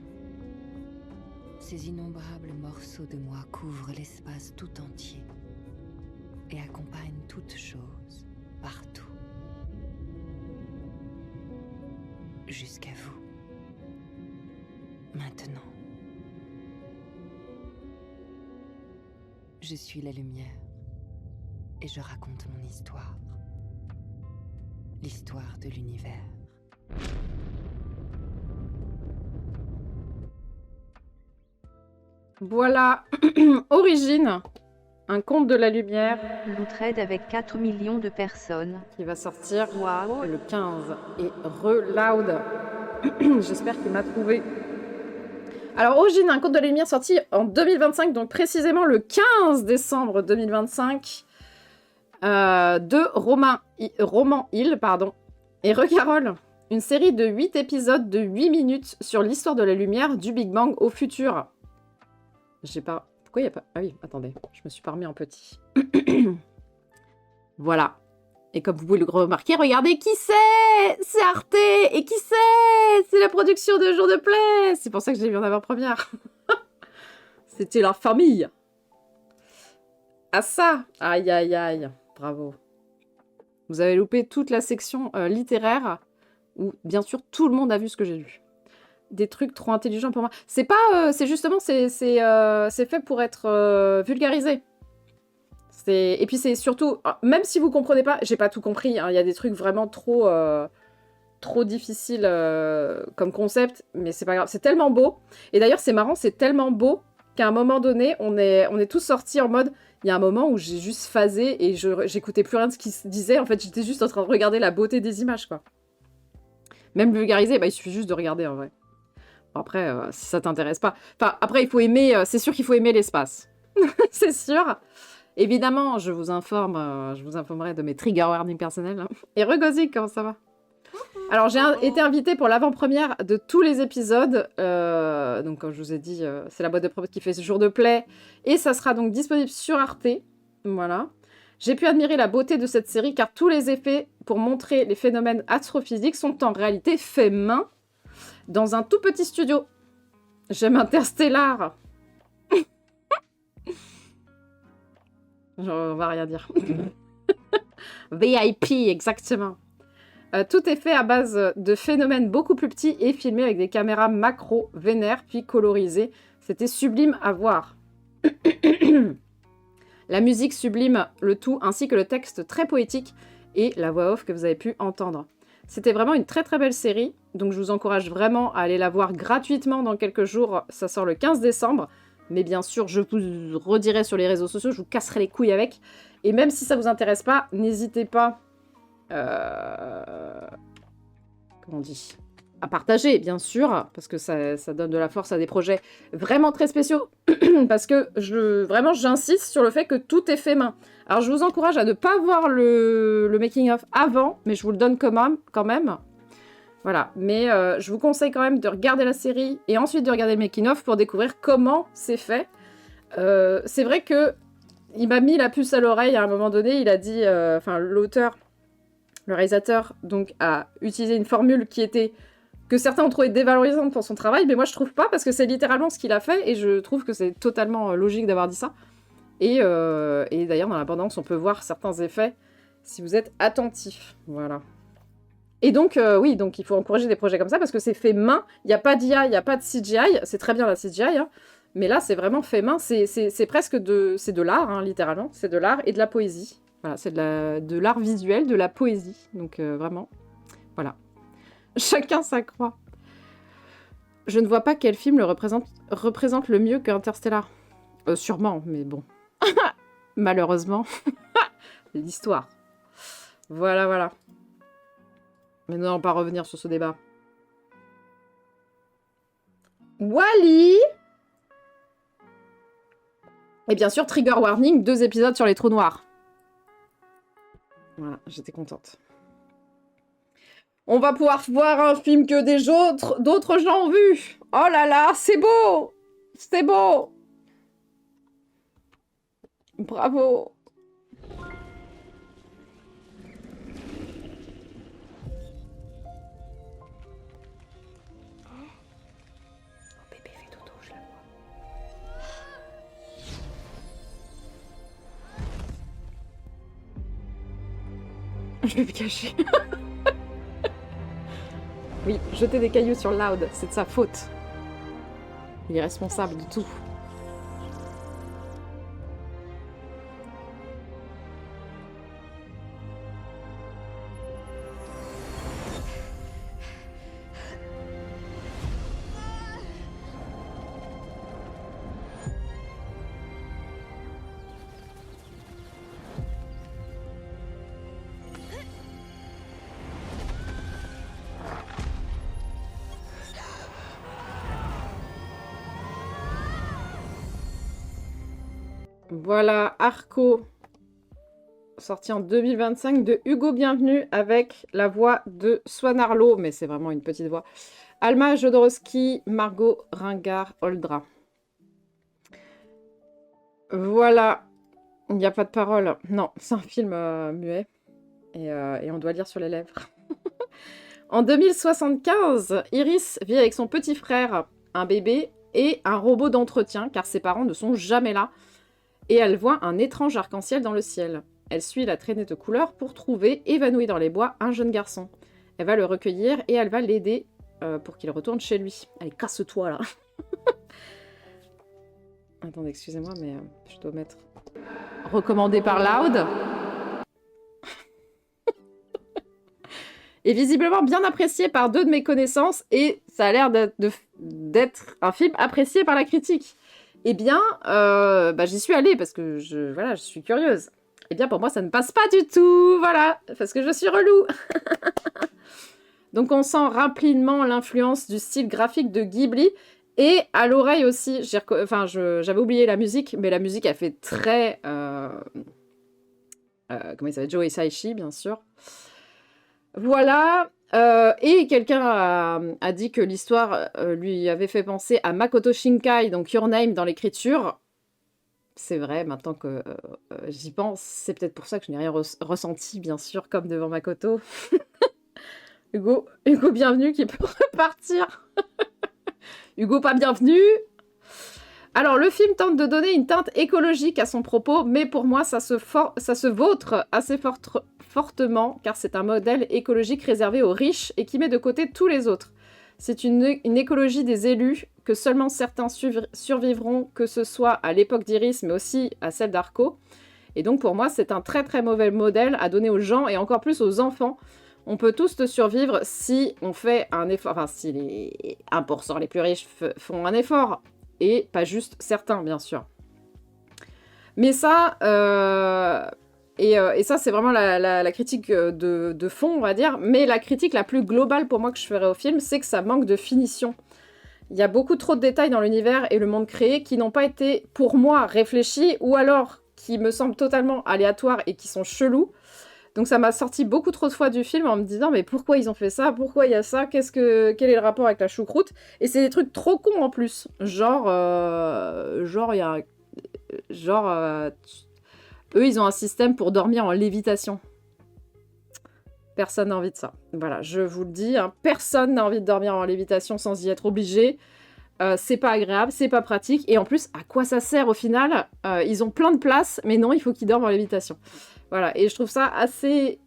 Speaker 5: ces innombrables morceaux de moi couvrent l'espace tout entier et accompagnent toute chose, partout. Jusqu'à vous. Maintenant. Je suis la lumière et je raconte mon histoire. L'histoire de l'univers.
Speaker 1: Voilà. Origine. Un conte de la lumière.
Speaker 2: L'outrade avec 4 millions de personnes.
Speaker 1: Qui va sortir
Speaker 2: Waouh.
Speaker 1: le 15. Et reloud. J'espère qu'il m'a trouvé. Alors, Origine, un conte de la lumière sorti en 2025, donc précisément le 15 décembre 2025, de Roman Hill, et Recarol. Une série de 8 épisodes de 8 minutes sur l'histoire de la lumière du Big Bang au futur. J'ai pas... Pourquoi il n'y a pas... Ah oui, attendez, je me suis pas remis en petit. Voilà. Et comme vous pouvez le remarquer, regardez qui c'est! C'est Arte! Et qui c'est? C'est la production de Jour de Play! C'est pour ça que je l'ai vu en avant-première. C'était la famille. Ah ça! Aïe, aïe, aïe. Bravo. Vous avez loupé toute la section littéraire où, bien sûr, tout le monde a vu ce que j'ai lu. Des trucs trop intelligents pour moi. C'est pas... c'est justement... C'est fait pour être vulgarisé. Et puis c'est surtout... Même si vous comprenez pas... J'ai pas tout compris. Hein, y a des trucs vraiment trop difficiles comme concept. Mais c'est pas grave. C'est tellement beau. Et d'ailleurs, c'est marrant. C'est tellement beau qu'à un moment donné, on est tous sortis en mode... Il y a un moment où j'ai juste phasé et j'écoutais plus rien de ce qui se disait. En fait, j'étais juste en train de regarder la beauté des images, quoi. Même vulgarisé, bah, il suffit juste de regarder, en vrai. Bon, après, si ça t'intéresse pas... Enfin, après, il faut aimer... c'est sûr qu'il faut aimer l'espace. C'est sûr. Évidemment, je vous informerai de mes trigger warnings personnels. Hein. Et Regozik, comment ça va? Alors, j'ai été invitée pour l'avant-première de tous les épisodes. Donc, comme je vous ai dit, c'est la boîte de prod qui fait ce jour de play. Et ça sera donc disponible sur Arte. Voilà. J'ai pu admirer la beauté de cette série car tous les effets pour montrer les phénomènes astrophysiques sont en réalité faits main dans un tout petit studio. J'aime Interstellar. On va rien dire. VIP, exactement. Tout est fait à base de phénomènes beaucoup plus petits et filmés avec des caméras macro, vénères, puis colorisées. C'était sublime à voir. La musique sublime le tout, ainsi que le texte très poétique et la voix off que vous avez pu entendre. C'était vraiment une très très belle série, donc je vous encourage vraiment à aller la voir gratuitement dans quelques jours. Ça sort le 15 décembre, mais bien sûr, je vous redirai sur les réseaux sociaux, je vous casserai les couilles avec. Et même si ça vous intéresse pas, n'hésitez pas... comment on dit, à partager, bien sûr, parce que ça donne de la force à des projets vraiment très spéciaux, parce que vraiment, j'insiste sur le fait que tout est fait main. Alors, je vous encourage à ne pas voir le making-of avant, mais je vous le donne quand même. Voilà, mais je vous conseille quand même de regarder la série et ensuite de regarder le making-of pour découvrir comment c'est fait. C'est vrai que il m'a mis la puce à l'oreille à un moment donné, il a dit, l'auteur, le réalisateur, donc, a utilisé une formule qui était... que certains ont trouvé dévalorisante pour son travail, mais moi je trouve pas, parce que c'est littéralement ce qu'il a fait, et je trouve que c'est totalement logique d'avoir dit ça. Et d'ailleurs, dans la bande-annonce, on peut voir certains effets, si vous êtes attentifs. Voilà. Et donc, oui, donc il faut encourager des projets comme ça, parce que c'est fait main, il n'y a pas d'IA, il n'y a pas de CGI, c'est très bien la CGI, hein, mais là, c'est vraiment fait main, c'est presque de l'art, hein, littéralement, c'est de l'art et de la poésie. Voilà, c'est de l'art visuel, de la poésie, donc vraiment, voilà. Chacun sa croix. Je ne vois pas quel film le représente le mieux qu'Interstellar. Sûrement, mais bon. Malheureusement. L'histoire. Voilà, voilà. Mais non, pas revenir sur ce débat. Wall-E. Et bien sûr, trigger warning, 2 épisodes sur les trous noirs. Voilà, j'étais contente. On va pouvoir voir un film que d'autres gens ont vu. Oh là là, c'est beau! C'est beau! Bravo! Oh, bébé fait dodo, je la vois. Je vais me cacher. Oui, jeter des cailloux sur Loud, c'est de sa faute. Il est responsable de tout. Voilà, Arco, sorti en 2025 de Hugo Bienvenu avec la voix de Swan Arlo, mais c'est vraiment une petite voix. Alma Jodorowsky, Margot Ringard-Oldra. Voilà, il n'y a pas de parole. Non, c'est un film muet et on doit lire sur les lèvres. En 2075, Iris vit avec son petit frère, un bébé et un robot d'entretien, car ses parents ne sont jamais là. Et elle voit un étrange arc-en-ciel dans le ciel. Elle suit la traînée de couleurs pour trouver, évanoui dans les bois, un jeune garçon. Elle va le recueillir et elle va l'aider pour qu'il retourne chez lui. Allez, casse-toi, là. Attendez, excusez-moi, mais je dois mettre... Recommandé par Loud. Et visiblement bien apprécié par 2 de mes connaissances, et ça a l'air d'être un film apprécié par la critique. Eh bien, j'y suis allée parce que je suis curieuse. Eh bien, pour moi, ça ne passe pas du tout, voilà, parce que je suis relou. Donc, on sent rapidement l'influence du style graphique de Ghibli Et à l'oreille aussi, j'avais oublié la musique, mais la musique a fait très... comment il s'appelle? Joe Hisaishi, bien sûr. Voilà. Et quelqu'un a dit que l'histoire lui avait fait penser à Makoto Shinkai, donc Your Name dans l'écriture. C'est vrai, maintenant que j'y pense, c'est peut-être pour ça que je n'ai rien ressenti, bien sûr, comme devant Makoto. Hugo, bienvenue, qui peut repartir. Hugo, pas bienvenue. Alors, le film tente de donner une teinte écologique à son propos, mais pour moi, ça se vautre assez fortement, car c'est un modèle écologique réservé aux riches et qui met de côté tous les autres. C'est une écologie des élus, que seulement certains survivront, que ce soit à l'époque d'Iris, mais aussi à celle d'Arco. Et donc, pour moi, c'est un très très mauvais modèle à donner aux gens, et encore plus aux enfants. On peut tous survivre si on fait un effort, enfin, si les 1% les plus riches font un effort. Et pas juste certains, bien sûr. Mais ça, et ça, c'est vraiment la critique de fond, on va dire. Mais la critique la plus globale pour moi que je ferais au film, c'est que ça manque de finition. Il y a beaucoup trop de détails dans l'univers et le monde créé qui n'ont pas été, pour moi, réfléchis, ou alors qui me semblent totalement aléatoires et qui sont chelous. Donc ça m'a sorti beaucoup trop de fois du film en me disant mais pourquoi ils ont fait ça? Pourquoi il y a ça? Quel est le rapport avec la choucroute? Et c'est des trucs trop cons en plus. Il y a... eux, ils ont un système pour dormir en lévitation. Personne n'a envie de ça. Voilà, je vous le dis, hein, personne n'a envie de dormir en lévitation sans y être obligé. C'est pas agréable, c'est pas pratique. Et en plus, à quoi ça sert au final? Ils ont plein de places, mais non, il faut qu'ils dorment en lévitation. Voilà, et je trouve ça assez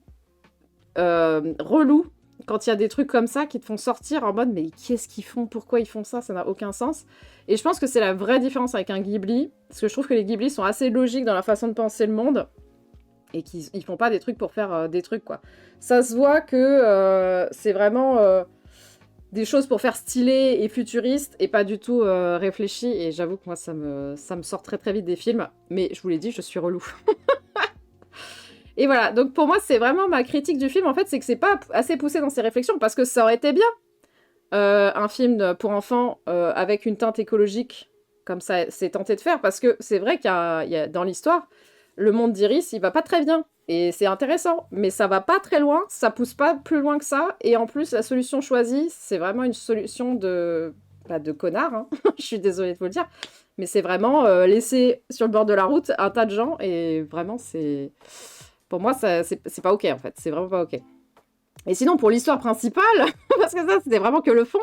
Speaker 1: relou quand il y a des trucs comme ça qui te font sortir en mode mais qu'est-ce qu'ils font? Pourquoi ils font ça? Ça n'a aucun sens. Et je pense que c'est la vraie différence avec un Ghibli, parce que je trouve que les Ghibli sont assez logiques dans la façon de penser le monde et qu'ils font pas des trucs pour faire des trucs, quoi. Ça se voit que c'est vraiment des choses pour faire stylé et futuriste et pas du tout réfléchi, et j'avoue que moi ça me sort très très vite des films, mais je vous l'ai dit, je suis relou. Et voilà, donc pour moi, c'est vraiment ma critique du film, en fait, c'est que c'est pas assez poussé dans ses réflexions, parce que ça aurait été bien, un film pour enfants avec une teinte écologique, comme ça c'est tenté de faire, parce que c'est vrai qu'il y a dans l'histoire, le monde d'Iris, il va pas très bien, et c'est intéressant, mais ça va pas très loin, ça pousse pas plus loin que ça, et en plus, la solution choisie, c'est vraiment une solution de connard, hein. Je suis désolée de vous le dire, mais c'est vraiment laisser sur le bord de la route un tas de gens, et vraiment, c'est... Pour moi, c'est pas ok, en fait. C'est vraiment pas ok. Et sinon, pour l'histoire principale, parce que ça, c'était vraiment que le fond,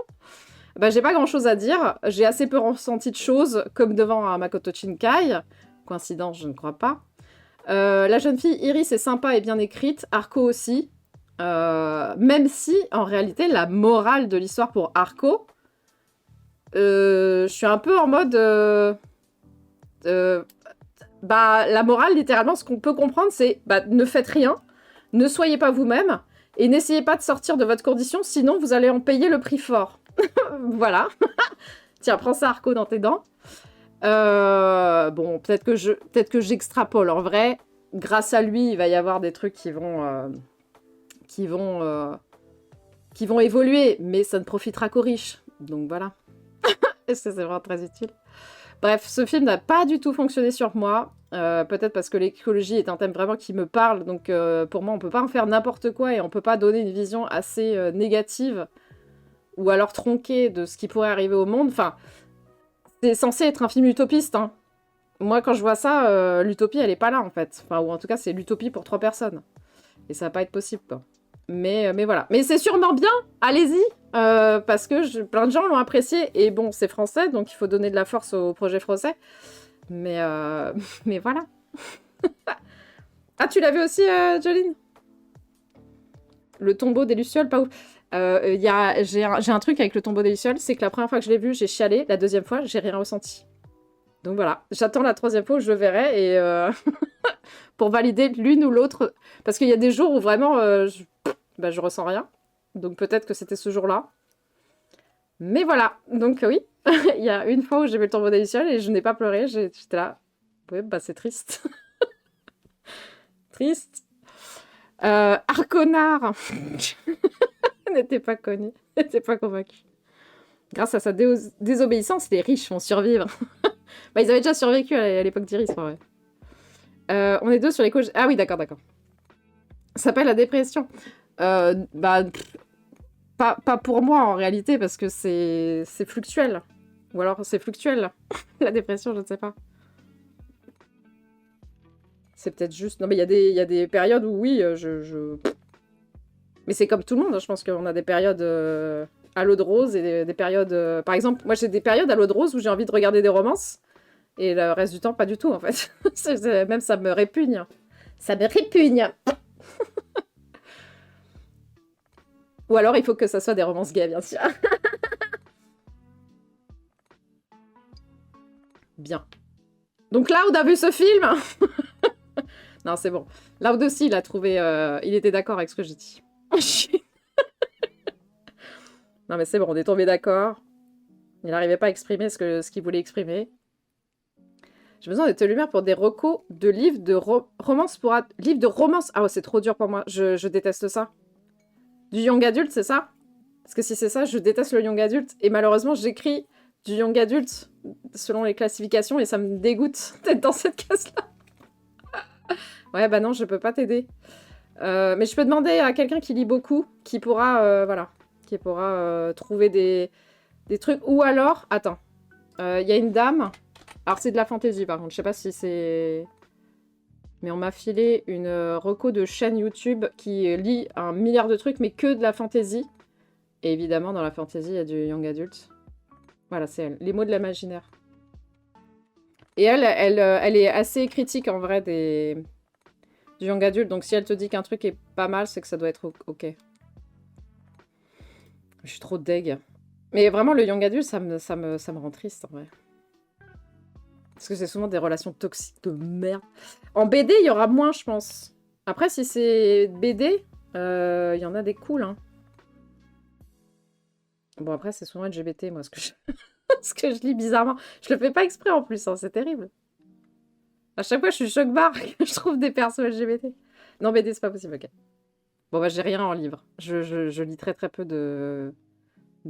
Speaker 1: bah, j'ai pas grand-chose à dire. J'ai assez peu ressenti de choses, comme devant un Makoto Shinkai. Coïncidence, je ne crois pas. La jeune fille, Iris, est sympa et bien écrite. Arco aussi. Même si, en réalité, la morale de l'histoire pour Arco, je suis un peu en mode... la morale, littéralement, ce qu'on peut comprendre, c'est ne faites rien, ne soyez pas vous-même, et n'essayez pas de sortir de votre condition, sinon vous allez en payer le prix fort. Voilà. Tiens, prends ça, Arco, dans tes dents. Bon, peut-être que j'extrapole. En vrai, grâce à lui, il va y avoir des trucs qui vont évoluer, mais ça ne profitera qu'aux riches. Donc voilà. Est-ce que c'est vraiment très utile? Bref, ce film n'a pas du tout fonctionné sur moi. Peut-être parce que l'écologie est un thème vraiment qui me parle. Donc pour moi, on peut pas en faire n'importe quoi et on peut pas donner une vision assez négative ou alors tronquée de ce qui pourrait arriver au monde. Enfin, c'est censé être un film utopiste, hein. Moi, quand je vois ça, l'utopie, elle est pas là, en fait. Enfin, ou en tout cas, c'est l'utopie pour 3 personnes. Et ça va pas être possible, quoi. Mais voilà. Mais c'est sûrement bien, allez-y, parce que plein de gens l'ont apprécié. Et bon, c'est français, donc il faut donner de la force au projet français. Mais voilà. Ah, tu l'as vu aussi, Jolene? Le tombeau des Lucioles, pas ouf. J'ai un truc avec le tombeau des Lucioles, c'est que la première fois que je l'ai vu, j'ai chialé. La deuxième fois, j'ai rien ressenti. Donc voilà, j'attends la 3e fois où je le verrai et pour valider l'une ou l'autre. Parce qu'il y a des jours où vraiment je ressens rien. Donc peut-être que c'était ce jour-là. Mais voilà, donc oui, il y a une fois où j'ai vu le tombeau des Lucioles et je n'ai pas pleuré. J'étais là, ouais, c'est triste. Triste. Arconard n'était pas connu, n'était pas convaincu. Grâce à sa désobéissance, les riches vont survivre. Bah, ils avaient déjà survécu à l'époque d'Iris, en vrai. On est deux sur les couches. Ah oui, d'accord. Ça s'appelle la dépression. Bah, pas pour moi, en réalité, parce que c'est fluctuel. Ou alors, c'est fluctuel. La dépression, je ne sais pas. C'est peut-être juste... Non, mais il y a des périodes où, oui, Mais c'est comme tout le monde, hein. Je pense qu'on a des périodes à l'eau de rose et des périodes... Par exemple, moi, j'ai des périodes à l'eau de rose où j'ai envie de regarder des romances. Et le reste du temps, pas du tout, en fait. Même ça me répugne. Ça me répugne. Ou alors, il faut que ça soit des romances gays, bien sûr. Bien. Donc Loud a vu ce film. Non, c'est bon. Loud aussi, il a trouvé... il était d'accord avec ce que j'ai dit. Non, mais c'est bon, on est tombé d'accord. Il n'arrivait pas à exprimer ce qu'il voulait exprimer. J'ai besoin de tes lumières pour des recos de livres de romance pour... Livres de romance. Ah ouais, c'est trop dur pour moi. Je déteste ça. Du young adulte, c'est ça? Parce que si c'est ça, je déteste le young adulte. Et malheureusement, j'écris du young adulte selon les classifications et ça me dégoûte d'être dans cette case-là. Ouais, bah non, je peux pas t'aider. Mais je peux demander à quelqu'un qui lit beaucoup, qui pourra, qui pourra trouver des trucs. Ou alors, attends, il y a une dame... Alors, c'est de la fantasy, par contre. Je sais pas si c'est... Mais on m'a filé une reco de chaîne YouTube qui lit 1 milliard de trucs, mais que de la fantasy. Et évidemment, dans la fantasy, il y a du young adult. Voilà, c'est elle. Les mots de l'imaginaire. Et elle est assez critique, en vrai, du young adult. Donc, si elle te dit qu'un truc est pas mal, c'est que ça doit être OK. Je suis trop deg. Mais vraiment, le young adult, ça me rend triste, en vrai. Parce que c'est souvent des relations toxiques de merde. En BD, il y aura moins, je pense. Après, si c'est BD, il y en a des cools. Hein. Bon, après, c'est souvent LGBT, moi, ce que je lis bizarrement. Je le fais pas exprès, en plus. Hein, c'est terrible. À chaque fois, je suis choc-barre que je trouve des persos LGBT. Non, BD, c'est pas possible, ok. Bon, bah, j'ai rien en livre. Je lis très, très peu de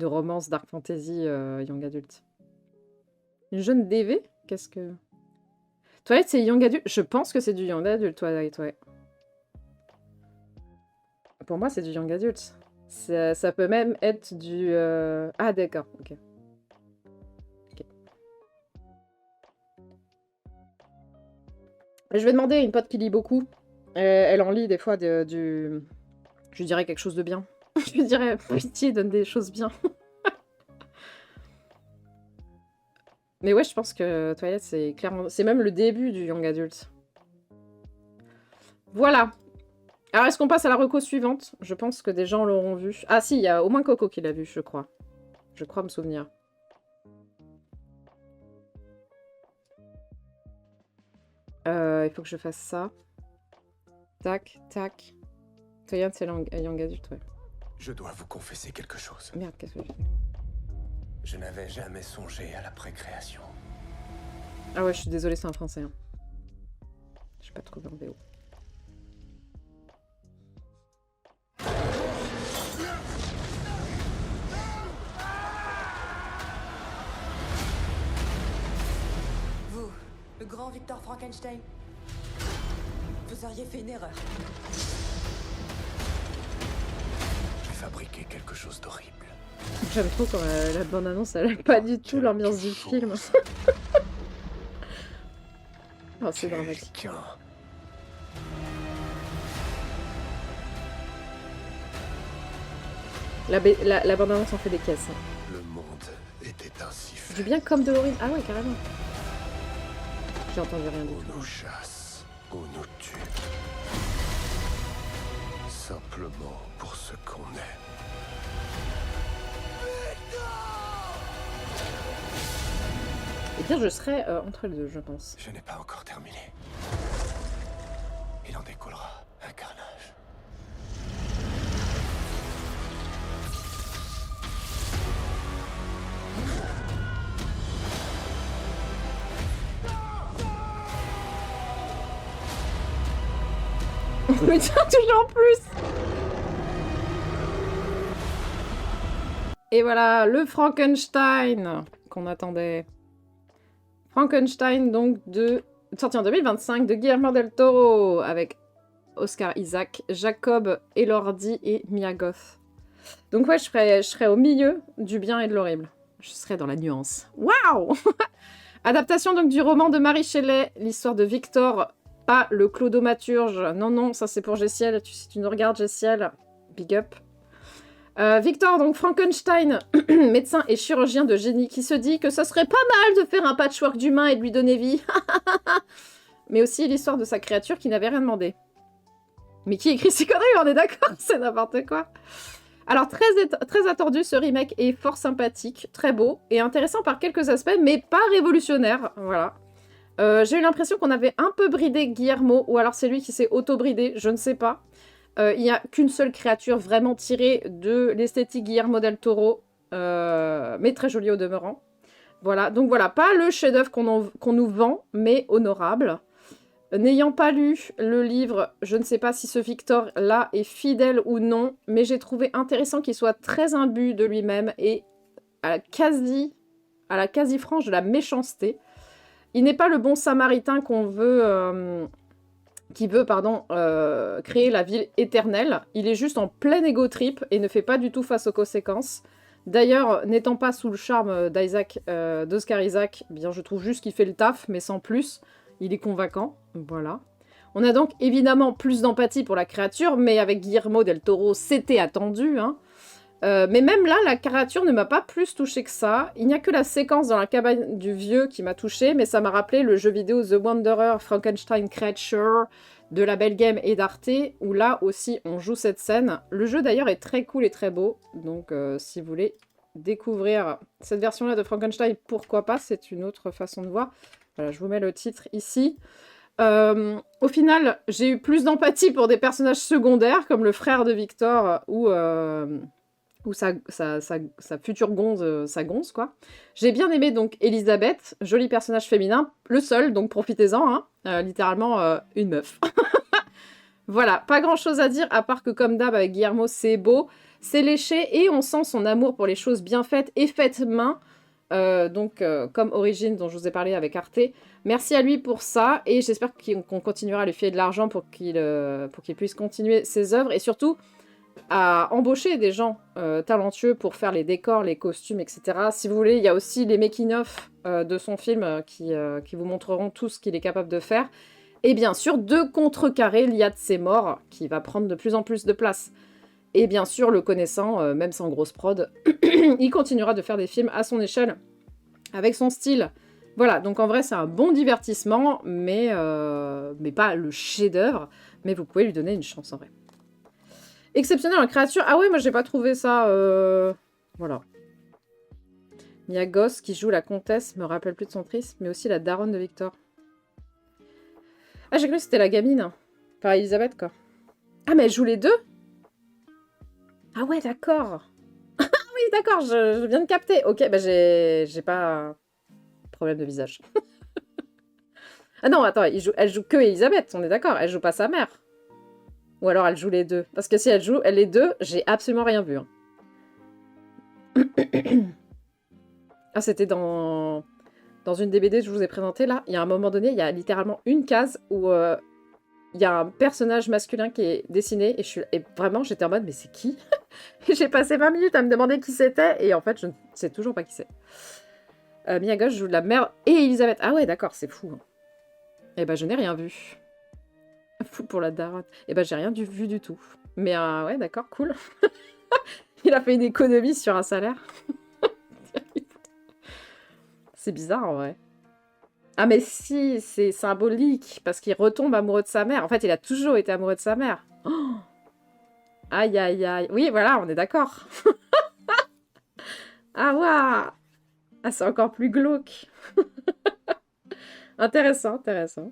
Speaker 1: romances, dark fantasy, young adult. Une jeune DV? Qu'est-ce que... Twilight, c'est young adult? Je pense que c'est du young adult, Twilight, ouais. Pour moi, c'est du young adult. Ça peut même être du... Ah, d'accord, ok. Je vais demander à une pote qui lit beaucoup. Elle en lit des fois du... Je dirais quelque chose de bien. Je dirais, pitié, donne des choses bien. Mais ouais, je pense que Twilight, c'est clairement... C'est même le début du young adult. Voilà. Alors, est-ce qu'on passe à la reco suivante? Je pense que des gens l'auront vu. Ah si, il y a au moins Coco qui l'a vu, je crois. Je crois me souvenir. Il faut que je fasse ça. Tac, tac. Twilight, c'est young adult, ouais.
Speaker 6: Je dois vous confesser quelque chose.
Speaker 1: Merde, qu'est-ce que j'ai fait?
Speaker 6: Je n'avais jamais songé à la précréation.
Speaker 1: Ah ouais, je suis désolée, c'est en français. Hein. J'ai pas trouvé en VO.
Speaker 7: Vous, le grand Victor Frankenstein, vous auriez fait une erreur.
Speaker 6: J'ai fabriqué quelque chose d'horrible.
Speaker 1: J'aime trop quand la bande-annonce, elle a pas du tout l'ambiance du film. Oh, c'est dramatique. La bande-annonce en fait des caisses. Hein.
Speaker 6: Le monde était ainsi fait.
Speaker 1: Du bien comme de l'horrible. Ah ouais, carrément. J'ai entendu rien du tout.
Speaker 6: On nous chasse, on nous tue. Simplement pour ce qu'on est.
Speaker 1: Eh bien, je serais entre les deux, je pense.
Speaker 6: Je n'ai pas encore terminé. Il en découlera un carnage.
Speaker 1: Mais tiens, toujours plus. Et voilà, le Frankenstein qu'on attendait. Frankenstein, donc, sorti en 2025, de Guillermo del Toro, avec Oscar Isaac, Jacob Elordi et Mia Goth. Donc ouais, je serais au milieu du bien et de l'horrible. Je serais dans la nuance. Waouh. Adaptation donc du roman de Mary Shelley, l'histoire de Victor, pas le clodomaturge. Non, non, ça c'est pour Gessiel. Si tu nous regardes, Gessiel, big up. Victor, donc Frankenstein, médecin et chirurgien de génie, qui se dit que ça serait pas mal de faire un patchwork d'humains et de lui donner vie. Mais aussi l'histoire de sa créature qui n'avait rien demandé. Mais qui écrit ces conneries, on est d'accord? C'est n'importe quoi. Alors, très attendu, ce remake est fort sympathique, très beau et intéressant par quelques aspects, mais pas révolutionnaire. Voilà. J'ai eu l'impression qu'on avait un peu bridé Guillermo, ou alors c'est lui qui s'est auto-bridé, je ne sais pas. Il n'y a qu'une seule créature vraiment tirée de l'esthétique Guillermo del Toro, mais très jolie au demeurant. Voilà, donc voilà, pas le chef-d'œuvre qu'on nous vend, mais honorable. N'ayant pas lu le livre, je ne sais pas si ce Victor-là est fidèle ou non, mais j'ai trouvé intéressant qu'il soit très imbu de lui-même et à la quasi-frange de la méchanceté. Il n'est pas le bon samaritain qui veut créer la ville éternelle. Il est juste en plein ego trip et ne fait pas du tout face aux conséquences. D'ailleurs, n'étant pas sous le charme d'Oscar Isaac, bien je trouve juste qu'il fait le taf, mais sans plus. Il est convaincant, voilà. On a donc évidemment plus d'empathie pour la créature, mais avec Guillermo del Toro, c'était attendu, hein. Mais même là, la créature ne m'a pas plus touchée que ça. Il n'y a que la séquence dans la cabane du vieux qui m'a touchée, mais ça m'a rappelé le jeu vidéo The Wanderer Frankenstein Creature de la Belle Game et d'Arte, où là aussi on joue cette scène. Le jeu d'ailleurs est très cool et très beau, donc si vous voulez découvrir cette version-là de Frankenstein, pourquoi pas, c'est une autre façon de voir. Voilà, je vous mets le titre ici. Au final, j'ai eu plus d'empathie pour des personnages secondaires, comme le frère de Victor ou sa future gonze, sa gonze, quoi. J'ai bien aimé, donc, Elisabeth, joli personnage féminin, le seul, donc profitez-en, hein, littéralement une meuf. Voilà, pas grand-chose à dire, à part que, comme d'hab, avec Guillermo, c'est beau, c'est léché, et on sent son amour pour les choses bien faites et faites main, comme Origine dont je vous ai parlé avec Arte. Merci à lui pour ça et j'espère qu'on continuera à lui filer de l'argent pour qu'il puisse continuer ses œuvres et surtout à embaucher des gens talentueux pour faire les décors, les costumes, etc. Si vous voulez, il y a aussi les making-of de son film qui vous montreront tout ce qu'il est capable de faire. Et bien sûr, de contrecarrer l'IA de ses morts qui va prendre de plus en plus de place. Et bien sûr, le connaissant, même sans grosse prod, il continuera de faire des films à son échelle, avec son style. Voilà, donc en vrai, c'est un bon divertissement, mais pas le chef-d'œuvre. Mais vous pouvez lui donner une chance, en vrai. Exceptionnel en créature. Ah ouais, moi, j'ai pas trouvé ça... Voilà. Mia Goth, qui joue la comtesse, me rappelle plus de son triste, mais aussi la daronne de Victor. Ah, j'ai cru que c'était la gamine. Enfin, Elisabeth, quoi. Ah, mais elle joue les deux? Ah ouais, d'accord. Ah oui, d'accord, je viens de capter. Ok, bah j'ai pas problème de visage. Ah non, attends, elle joue que Elisabeth, on est d'accord. Elle joue pas sa mère. Ou alors elle joue les deux. Parce que si elle joue les deux, j'ai absolument rien vu. Hein. Ah, c'était dans une des BD que je vous ai présentée, là. Il y a un moment donné, il y a littéralement une case où... il y a un personnage masculin qui est dessiné et vraiment j'étais en mode mais c'est qui? Et j'ai passé 20 minutes à me demander qui c'était et en fait je ne sais toujours pas qui c'est. Mia Goth joue de la mère et Elisabeth. Ah ouais d'accord, c'est fou. Hein. Et ben je n'ai rien vu. Fou pour la daronne. Et ben j'ai rien vu du tout. Mais ouais d'accord, cool. Il a fait une économie sur un salaire. C'est bizarre en vrai. Ah mais si, c'est symbolique, parce qu'il retombe amoureux de sa mère. En fait, il a toujours été amoureux de sa mère. Oh aïe, aïe, aïe. Oui, voilà, on est d'accord. Ah, waouh. Ah, c'est encore plus glauque. Intéressant, intéressant.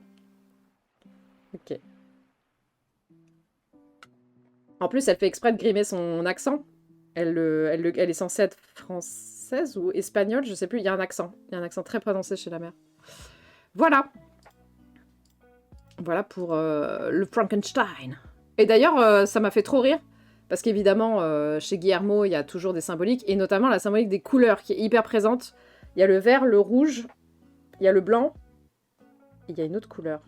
Speaker 1: Ok. En plus, elle fait exprès de grimer son accent. Elle est censée être française ou espagnole, je sais plus, il y a un accent. Il y a un accent très prononcé chez la mère. Voilà. Voilà pour le Frankenstein. Et d'ailleurs, ça m'a fait trop rire. Parce qu'évidemment, chez Guillermo, il y a toujours des symboliques, et notamment la symbolique des couleurs qui est hyper présente. Il y a le vert, le rouge, il y a le blanc, et il y a une autre couleur.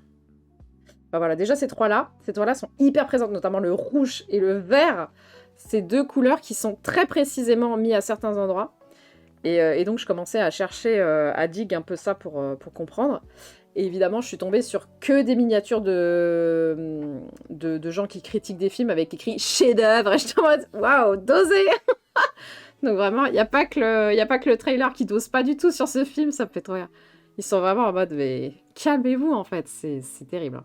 Speaker 1: Enfin, voilà, déjà ces trois-là sont hyper présentes, notamment le rouge et le vert. Ces deux couleurs qui sont très précisément mises à certains endroits. Et donc je commençais à chercher, à dig un peu ça pour comprendre. Et évidemment, je suis tombée sur que des miniatures de gens qui critiquent des films avec écrit chef-d'œuvre. Et j'étais en mode waouh, dosé. Donc vraiment, il n'y a pas que le trailer qui dose pas du tout sur ce film, ça me fait trop rire. Ils sont vraiment en mode mais calmez-vous en fait, c'est terrible.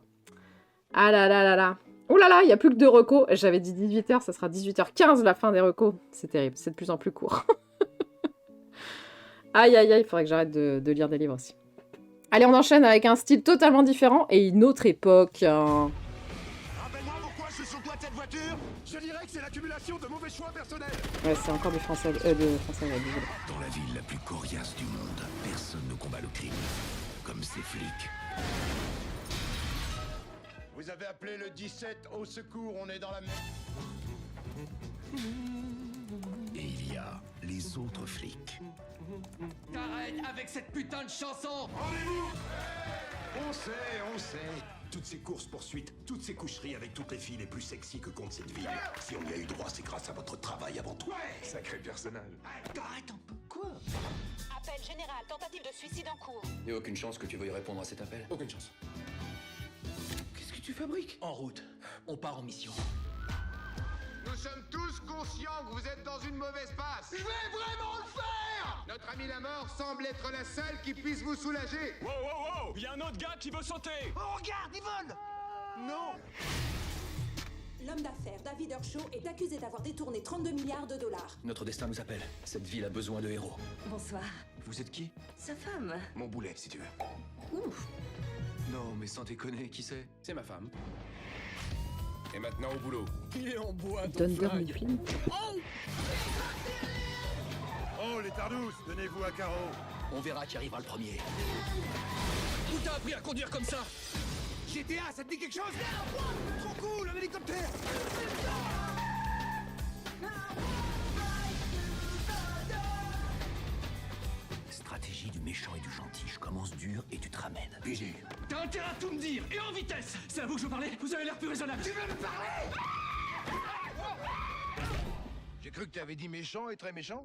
Speaker 1: Ah là là là là. Oh là là, il n'y a plus que 2 recos. J'avais dit 18h, ça sera 18h15 la fin des recos. C'est terrible, c'est de plus en plus court. Aïe aïe aïe, il faudrait que j'arrête de lire des livres aussi. Allez, on enchaîne avec un style totalement différent et une autre époque.
Speaker 6: Rappelle-moi pourquoi je suis sur toi cette voiture. Je dirais que c'est l'accumulation de mauvais choix personnels.
Speaker 1: Ouais, c'est encore du français, ouais, désolé.
Speaker 6: Dans la ville la plus coriace du monde, personne ne combat le crime comme ces flics. Vous avez appelé le 17 au secours, on est dans la merde. Et il y a les autres flics.
Speaker 3: T'arrêtes avec cette putain de chanson.
Speaker 6: Rendez-vous. On sait. Toutes ces courses-poursuites, toutes ces coucheries avec toutes les filles les plus sexy que compte cette ville. Si on y a eu droit, c'est grâce à votre travail avant tout. Ouais. Sacré personnel. Arrête un peu. Quoi?
Speaker 8: Appel général, tentative de suicide en cours.
Speaker 3: Y'a aucune chance que tu veuilles répondre à cet appel?
Speaker 6: Aucune chance.
Speaker 3: Qu'est-ce que tu fabriques? En route. On part en mission.
Speaker 6: Nous sommes tous conscients que vous êtes dans une mauvaise passe. Je vais vraiment le faire. Notre ami la mort semble être la seule qui puisse vous soulager.
Speaker 4: Wow, il y a un autre gars qui veut sauter.
Speaker 6: Oh, regarde, il vole. Non.
Speaker 9: L'homme d'affaires David Ershaw est accusé d'avoir détourné 32 milliards de dollars.
Speaker 3: Notre destin nous appelle. Cette ville a besoin de héros.
Speaker 8: Bonsoir.
Speaker 3: Vous êtes qui?
Speaker 8: Sa femme.
Speaker 6: Mon boulet, si tu veux.
Speaker 8: Ouf.
Speaker 3: Non, mais sans déconner, qui c'est? C'est ma femme.
Speaker 6: Et maintenant au boulot.
Speaker 4: Il est en bois.
Speaker 1: Dunder Mifflin.
Speaker 6: Oh, les tardous, tenez-vous à carreau.
Speaker 3: On verra qui arrivera le premier.
Speaker 4: Où t'as appris à conduire comme ça?
Speaker 6: GTA, ça te dit quelque chose? Trop cool, un hélicoptère.
Speaker 3: Stratégie du méchant et du gentil. Je commence dur et tu te ramènes.
Speaker 6: PG.
Speaker 4: T'as intérêt à tout me dire, et en vitesse. C'est à vous que je veux parler? Vous avez l'air plus raisonnable.
Speaker 6: Tu veux me parler? J'ai cru que tu avais dit méchant et très méchant.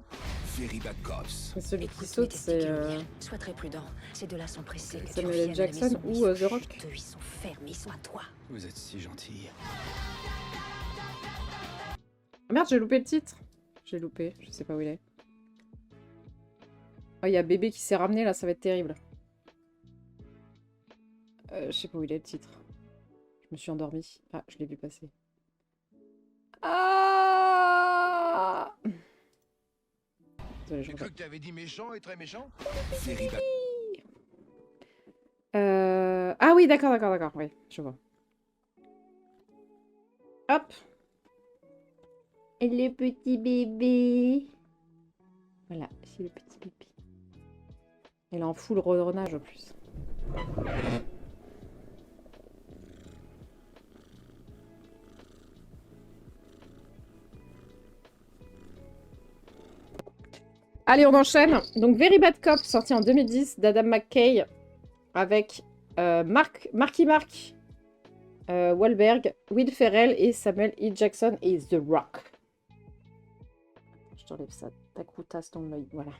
Speaker 6: Very bad cops.
Speaker 1: Et celui qui
Speaker 8: Écoute,
Speaker 1: saute,
Speaker 8: mes
Speaker 1: c'est
Speaker 8: testicules miel. Sois très prudent. Ces deux-là sont pressés que tu
Speaker 1: Samuel
Speaker 8: reviennes
Speaker 1: L.
Speaker 8: à la
Speaker 1: Jackson
Speaker 8: maison.
Speaker 1: ou
Speaker 8: Ils
Speaker 1: The
Speaker 8: sont
Speaker 1: Rock.
Speaker 8: juteux, ils sont fermes, ils sont à toi.
Speaker 3: Vous êtes si gentil.
Speaker 1: Ah merde, j'ai loupé le titre. J'ai loupé, je sais pas où il est. Oh, il y a bébé qui s'est ramené là, ça va être terrible. Je sais pas où il est le titre. Je me suis endormie. Ah, je l'ai vu passer. Ah Désolée, je
Speaker 6: J'ai
Speaker 1: regarde.
Speaker 6: cru que tu avais dit méchant et très méchant.
Speaker 1: Ah oui, d'accord, oui, je vois. Hop. Et le petit bébé. Voilà, c'est le petit bébé. Elle est en full redronnage en plus. Allez, on enchaîne. Donc, Very Bad Cop, sorti en 2010 d'Adam McKay avec Marky Mark, Wahlberg, Will Ferrell et Samuel E. Jackson et The Rock. Je t'enlève ça, ta croutasse dans l'œil, voilà.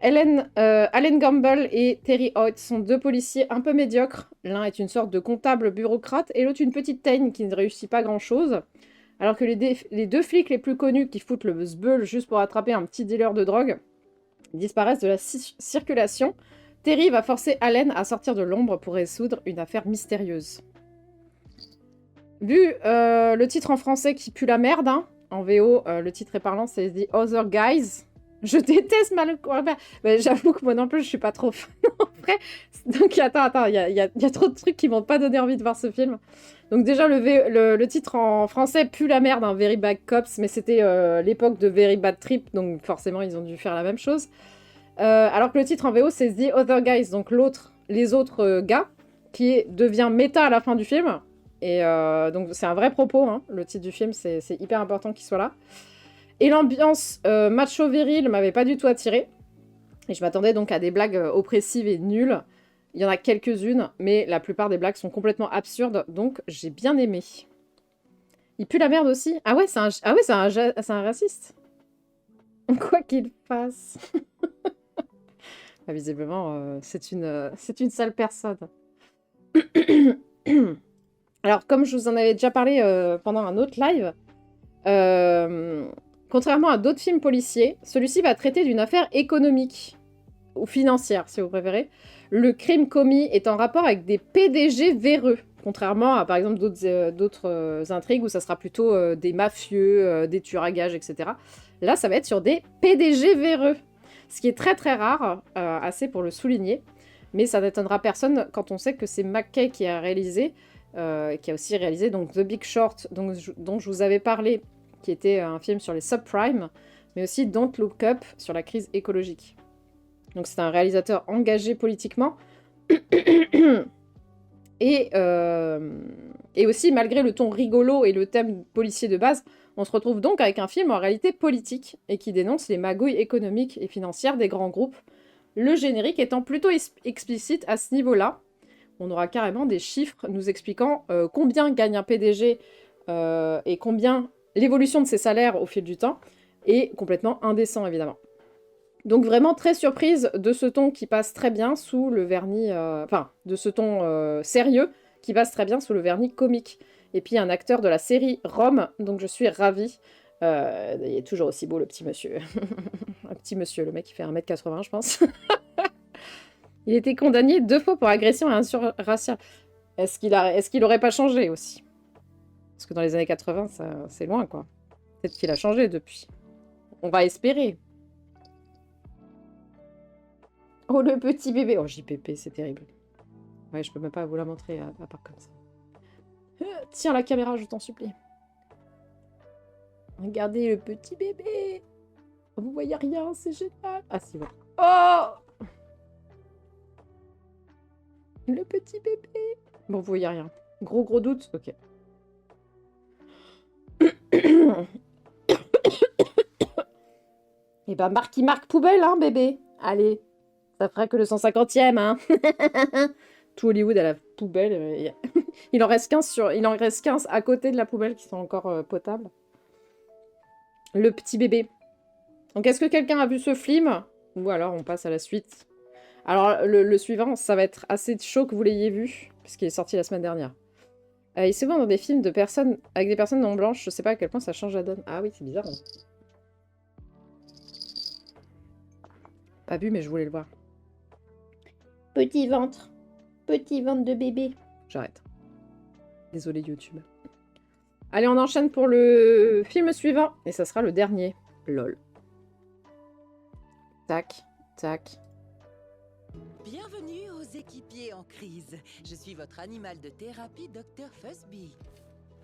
Speaker 1: Allen Gamble et Terry Hoyt sont deux policiers un peu médiocres. L'un est une sorte de comptable bureaucrate et l'autre une petite teigne qui ne réussit pas grand-chose. Alors que les deux flics les plus connus qui foutent le zbeul juste pour attraper un petit dealer de drogue disparaissent de la circulation, Terry va forcer Allen à sortir de l'ombre pour résoudre une affaire mystérieuse. Vu le titre en français qui pue la merde, hein, en VO, le titre est parlant, c'est The Other Guys. Je déteste Malcolm. Mais j'avoue que moi non plus, je suis pas trop fan en vrai. Donc attends, il y a trop de trucs qui m'ont pas donné envie de voir ce film. Donc déjà, le titre en français pue la merde, hein, Very Bad Cops, mais c'était l'époque de Very Bad Trip, donc forcément, ils ont dû faire la même chose. Alors que le titre en VO, c'est The Other Guys, donc les autres gars, qui devient méta à la fin du film. Et donc c'est un vrai propos, hein, le titre du film, c'est hyper important qu'il soit là. Et l'ambiance macho viril m'avait pas du tout attirée. Et je m'attendais donc à des blagues oppressives et nulles. Il y en a quelques-unes, mais la plupart des blagues sont complètement absurdes, donc j'ai bien aimé. Il pue la merde aussi. Ah ouais, c'est un raciste. Quoi qu'il fasse. Ah, visiblement, c'est une sale personne. Alors, comme je vous en avais déjà parlé pendant un autre live, contrairement à d'autres films policiers, celui-ci va traiter d'une affaire économique, ou financière, si vous préférez. Le crime commis est en rapport avec des PDG véreux, contrairement à, par exemple, d'autres intrigues où ça sera plutôt des mafieux, des tueurs à gages, etc. Là, ça va être sur des PDG véreux, ce qui est très très rare, assez pour le souligner, mais ça n'étonnera personne quand on sait que c'est McKay qui a réalisé, qui a aussi réalisé donc The Big Short, dont je vous avais parlé, qui était un film sur les subprimes, mais aussi Don't Look Up sur la crise écologique. Donc c'est un réalisateur engagé politiquement. Et aussi, malgré le ton rigolo et le thème policier de base, on se retrouve donc avec un film en réalité politique et qui dénonce les magouilles économiques et financières des grands groupes. Le générique étant plutôt explicite à ce niveau-là. On aura carrément des chiffres nous expliquant combien gagne un PDG et combien l'évolution de ses salaires au fil du temps, est complètement indécent évidemment. Donc vraiment très surprise de ce ton qui passe très bien sous le vernis... de ce ton sérieux qui passe très bien sous le vernis comique. Et puis un acteur de la série Rome, donc je suis ravie. Il est toujours aussi beau le petit monsieur. Un petit monsieur, le mec il fait 1m80 je pense. Il était condamné 2 fois pour agression et injure raciale. Est-ce qu'il aurait pas changé aussi? Parce que dans les années 80, c'est loin quoi. Peut-être qu'il a changé depuis. On va espérer. Oh, le petit bébé. Oh, JPP, c'est terrible. Ouais, je peux même pas vous la montrer à part comme ça. Tiens la caméra, je t'en supplie. Regardez le petit bébé. Vous voyez rien, c'est génial. Ah, si, voilà. Oh, le petit bébé. Bon, vous voyez rien. Gros doute. Ok. Et ben, marque poubelle, hein, bébé. Allez. Ça ferait que le 150e, hein. Tout Hollywood à la poubelle. Il en reste 15 à côté de la poubelle qui sont encore potables. Le petit bébé. Donc, est-ce que quelqu'un a vu ce film? Ou alors, on passe à la suite. Alors, le suivant, ça va être assez chaud que vous l'ayez vu, puisqu'il est sorti la semaine dernière. Il se voit dans des films avec des personnes non blanches. Je sais pas à quel point ça change la donne. Ah oui, c'est bizarre. Hein. Pas vu, mais je voulais le voir. Petit ventre de bébé. J'arrête. Désolé YouTube. Allez, on enchaîne pour le film suivant. Et ça sera le dernier. LOL. Tac, tac.
Speaker 10: Bienvenue aux équipiers en crise. Je suis votre animal de thérapie, Dr. Fuzzby.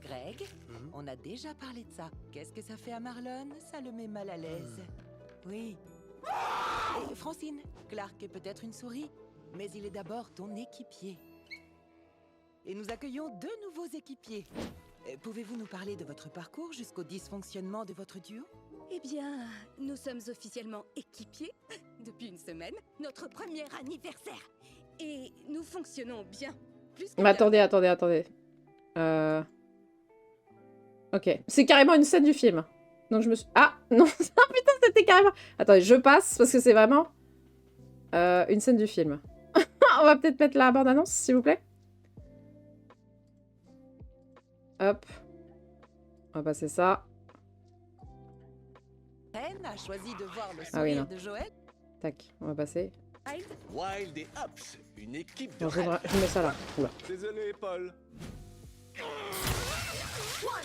Speaker 10: Greg, on a déjà parlé de ça. Qu'est-ce que ça fait à Marlon? Ça le met mal à l'aise. Oui. Et Francine, Clark est peut-être une souris, mais il est d'abord ton équipier. Et nous accueillons 2 nouveaux équipiers. Pouvez-vous nous parler de votre parcours jusqu'au dysfonctionnement de votre duo?
Speaker 11: Eh bien, nous sommes officiellement équipiers depuis une semaine, notre premier anniversaire. Et nous fonctionnons bien.
Speaker 1: Mais attendez. Ok, c'est carrément une scène du film. Donc je me suis... Ah, non, putain, c'était carrément... Attendez, je passe, parce que c'est vraiment une scène du film. On va peut-être mettre la bande-annonce, s'il vous plaît. Hop. On va passer ça.
Speaker 10: Ren a choisi de voir le sourire de Joël.
Speaker 1: Tac, on va passer.
Speaker 3: Wild et Ups, une équipe de
Speaker 1: je mets ça là. Oula.
Speaker 3: Désolé, Paul.
Speaker 7: 1, 2, 3,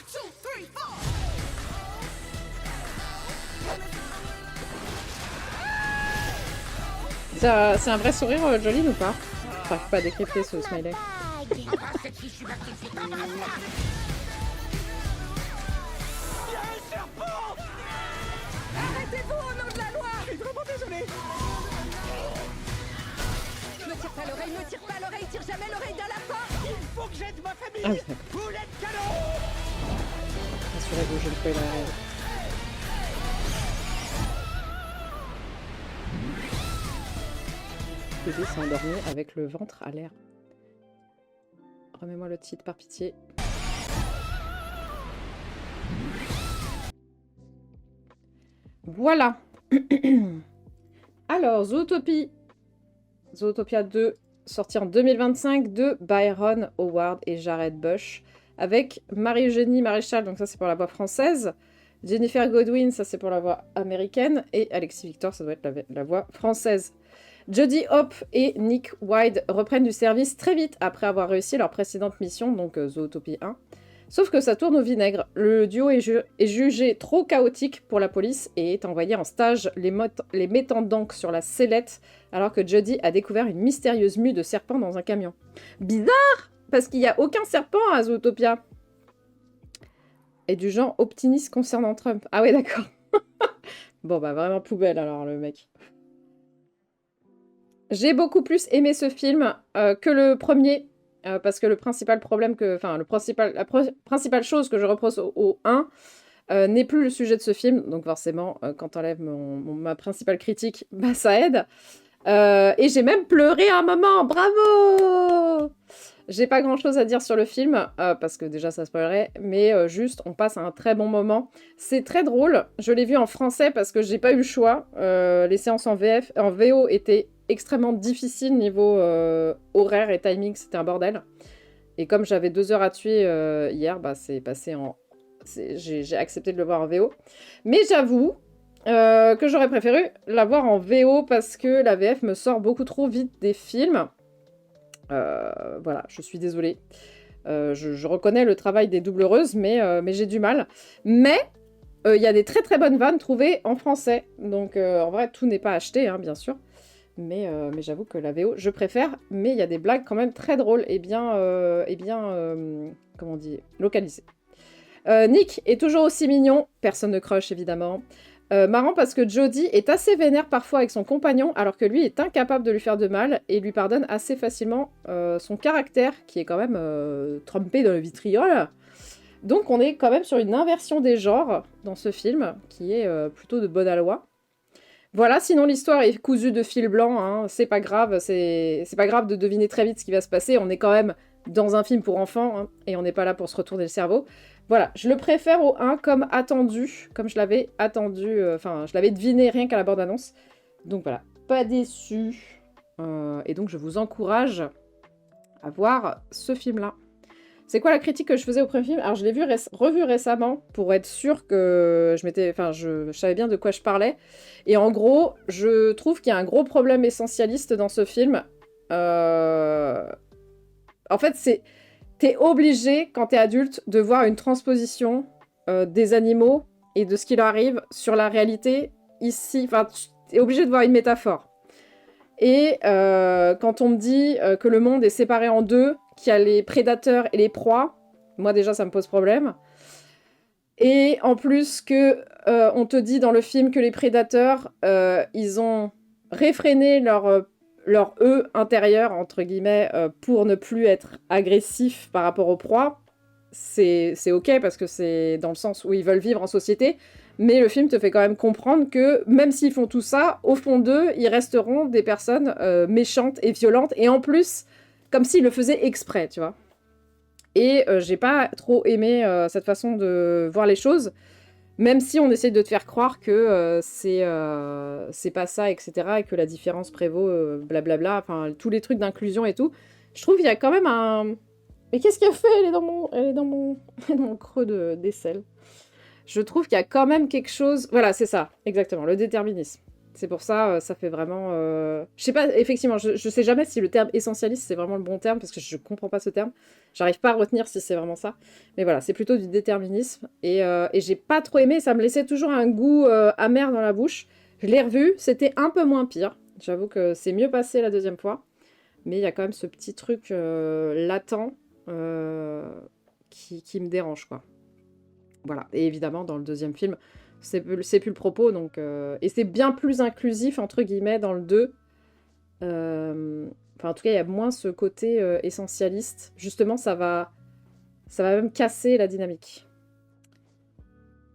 Speaker 7: 4.
Speaker 1: C'est un vrai sourire, Joline, ou pas? Enfin, je peux pas décrypter ce smiley.
Speaker 11: Arrêtez-vous au nom de la loi!
Speaker 3: Je suis vraiment désolé.
Speaker 11: Ne tire pas l'oreille, tire jamais l'oreille dans la porte!
Speaker 3: Il faut que j'aide ma famille.
Speaker 1: Ah, m'assurer que je ne peux la rêve. Bébé s'est endormi avec le ventre à l'air. Remets-moi le titre par pitié. Voilà. Alors, Zootopie. Zootopia 2, sorti en 2025 de Byron Howard et Jared Bush, avec Marie-Eugénie Maréchal, donc ça c'est pour la voix française, Jennifer Godwin, ça c'est pour la voix américaine, et Alexis Victor, ça doit être la voix française. Jodie Hope et Nick Wilde reprennent du service très vite après avoir réussi leur précédente mission, donc Zootopie 1. Sauf que ça tourne au vinaigre. Le duo est jugé trop chaotique pour la police et est envoyé en stage, les mettant donc sur la sellette, alors que Jodie a découvert une mystérieuse mue de serpent dans un camion. Bizarre, parce qu'il n'y a aucun serpent à Zootopia. Et du genre optimiste concernant Trump. Ah ouais, d'accord. Bon, bah vraiment poubelle alors, le mec. J'ai beaucoup plus aimé ce film que le premier. Parce que le principal problème la principale chose que je reproche au 1 n'est plus le sujet de ce film. Donc forcément, quand t'enlèves ma principale critique, bah ça aide. Et j'ai même pleuré à un moment, bravo! J'ai pas grand chose à dire sur le film, parce que déjà ça spoilerait, mais juste on passe à un très bon moment. C'est très drôle, je l'ai vu en français parce que j'ai pas eu le choix. Les séances en VO étaient extrêmement difficiles niveau horaire et timing, c'était un bordel. Et comme j'avais 2 heures à tuer hier, bah c'est passé en... J'ai accepté de le voir en VO. Mais j'avoue que j'aurais préféré la voir en VO parce que la VF me sort beaucoup trop vite des films. Voilà, je suis désolée. Je reconnais le travail des doubleuses, mais j'ai du mal. Mais il y a des très très bonnes vannes trouvées en français. Donc en vrai, tout n'est pas acheté, hein, bien sûr. Mais j'avoue que la VO, je préfère. Mais il y a des blagues quand même très drôles et bien comment on dit, localisées. Nick est toujours aussi mignon. Personne ne crush, évidemment. Marrant parce que Jodie est assez vénère parfois avec son compagnon, alors que lui est incapable de lui faire de mal et lui pardonne assez facilement son caractère, qui est quand même trempé dans le vitriol. Donc on est quand même sur une inversion des genres dans ce film, qui est plutôt de bonne aloi. Voilà, sinon l'histoire est cousue de fil blanc, hein, c'est pas grave, c'est pas grave de deviner très vite ce qui va se passer, on est quand même dans un film pour enfants, hein, et on n'est pas là pour se retourner le cerveau. Voilà, je le préfère au 1 comme attendu, comme je l'avais attendu, je l'avais deviné rien qu'à la bande-annonce. Donc voilà, pas déçu. Et donc je vous encourage à voir ce film-là. C'est quoi la critique que je faisais au premier film? Alors je l'ai revu récemment pour être sûre que je savais bien de quoi je parlais. Et en gros, je trouve qu'il y a un gros problème essentialiste dans ce film. En fait, t'es obligé, quand t'es adulte, de voir une transposition des animaux et de ce qui leur arrive sur la réalité ici. Enfin, t'es obligé de voir une métaphore. Et quand on me dit que le monde est séparé en deux, qu'il y a les prédateurs et les proies, moi déjà ça me pose problème. Et en plus que on te dit dans le film que les prédateurs, ils ont réfréné leur intérieur, entre guillemets, pour ne plus être agressifs par rapport aux proies, c'est ok parce que c'est dans le sens où ils veulent vivre en société, mais le film te fait quand même comprendre que même s'ils font tout ça, au fond d'eux, ils resteront des personnes méchantes et violentes, et en plus, comme s'ils le faisaient exprès, tu vois. Et j'ai pas trop aimé cette façon de voir les choses, même si on essaie de te faire croire que c'est pas ça, etc., et que la différence prévaut, blablabla, enfin, tous les trucs d'inclusion et tout. Je trouve qu'il y a quand même un... Mais qu'est-ce qu'elle fait? Elle est dans mon creux d'aisselle. Je trouve qu'il y a quand même quelque chose... Voilà, c'est ça, exactement, le déterminisme. C'est pour ça, ça fait vraiment... Je sais pas, effectivement, je sais jamais si le terme essentialiste, c'est vraiment le bon terme, parce que je comprends pas ce terme. J'arrive pas à retenir si c'est vraiment ça. Mais voilà, c'est plutôt du déterminisme. Et j'ai pas trop aimé, ça me laissait toujours un goût amer dans la bouche. Je l'ai revu, c'était un peu moins pire. J'avoue que c'est mieux passé la deuxième fois. Mais il y a quand même ce petit truc latent qui me dérange, quoi. Voilà, et évidemment, dans le deuxième film, c'est plus le propos, donc... Et c'est bien plus inclusif, entre guillemets, dans le 2. Enfin, en tout cas, il y a moins ce côté essentialiste. Justement, ça va même casser la dynamique.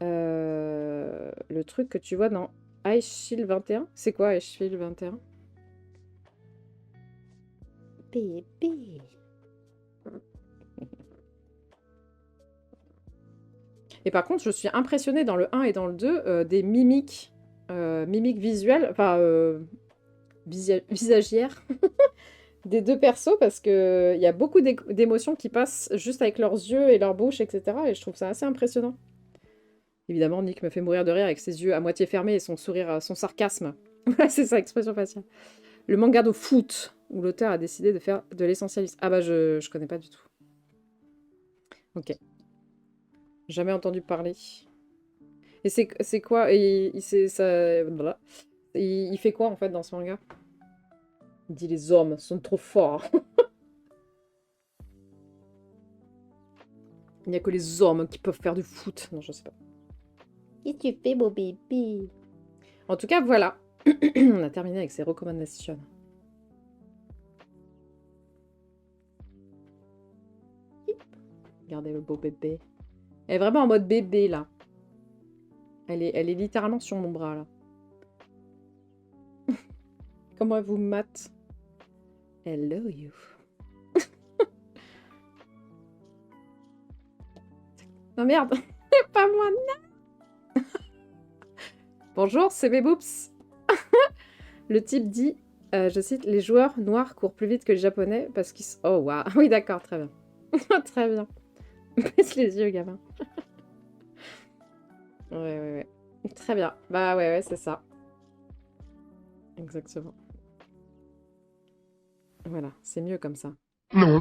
Speaker 1: Le truc que tu vois dans Ice Shield 21. C'est quoi Ice Shield 21? Bébé. Et par contre, je suis impressionnée dans le 1 et dans le 2 des mimiques, mimiques visuelles, enfin visagières des deux persos parce qu'il y a beaucoup d'émotions qui passent juste avec leurs yeux et leur bouche, etc. Et je trouve ça assez impressionnant. Évidemment, Nick me fait mourir de rire avec ses yeux à moitié fermés et son sourire, son sarcasme. C'est sa expression faciale. Le manga de foot, où l'auteur a décidé de faire de l'essentialisme. Ah bah je connais pas du tout. Ok. Jamais entendu parler. Et c'est quoi? Et il fait quoi en fait dans ce manga? Il dit les hommes sont trop forts. Il n'y a que les hommes qui peuvent faire du foot. Non, je sais pas. Et tu fais beau bébé. En tout cas, voilà. On a terminé avec ces recommandations. Regardez le beau bébé. Elle est vraiment en mode bébé, là. Elle est littéralement sur mon bras, là. Comment elle vous mate? Hello, you. Non, merde. C'est pas moi, non. Bonjour, c'est Beboops. Le type dit, je cite, les joueurs noirs courent plus vite que les japonais parce qu'ils... Oh, waouh. Oui, d'accord, très bien. Très bien. Baisse les yeux, gamin. Ouais. Très bien. Bah ouais, c'est ça. Exactement. Voilà, c'est mieux comme ça.
Speaker 6: Non.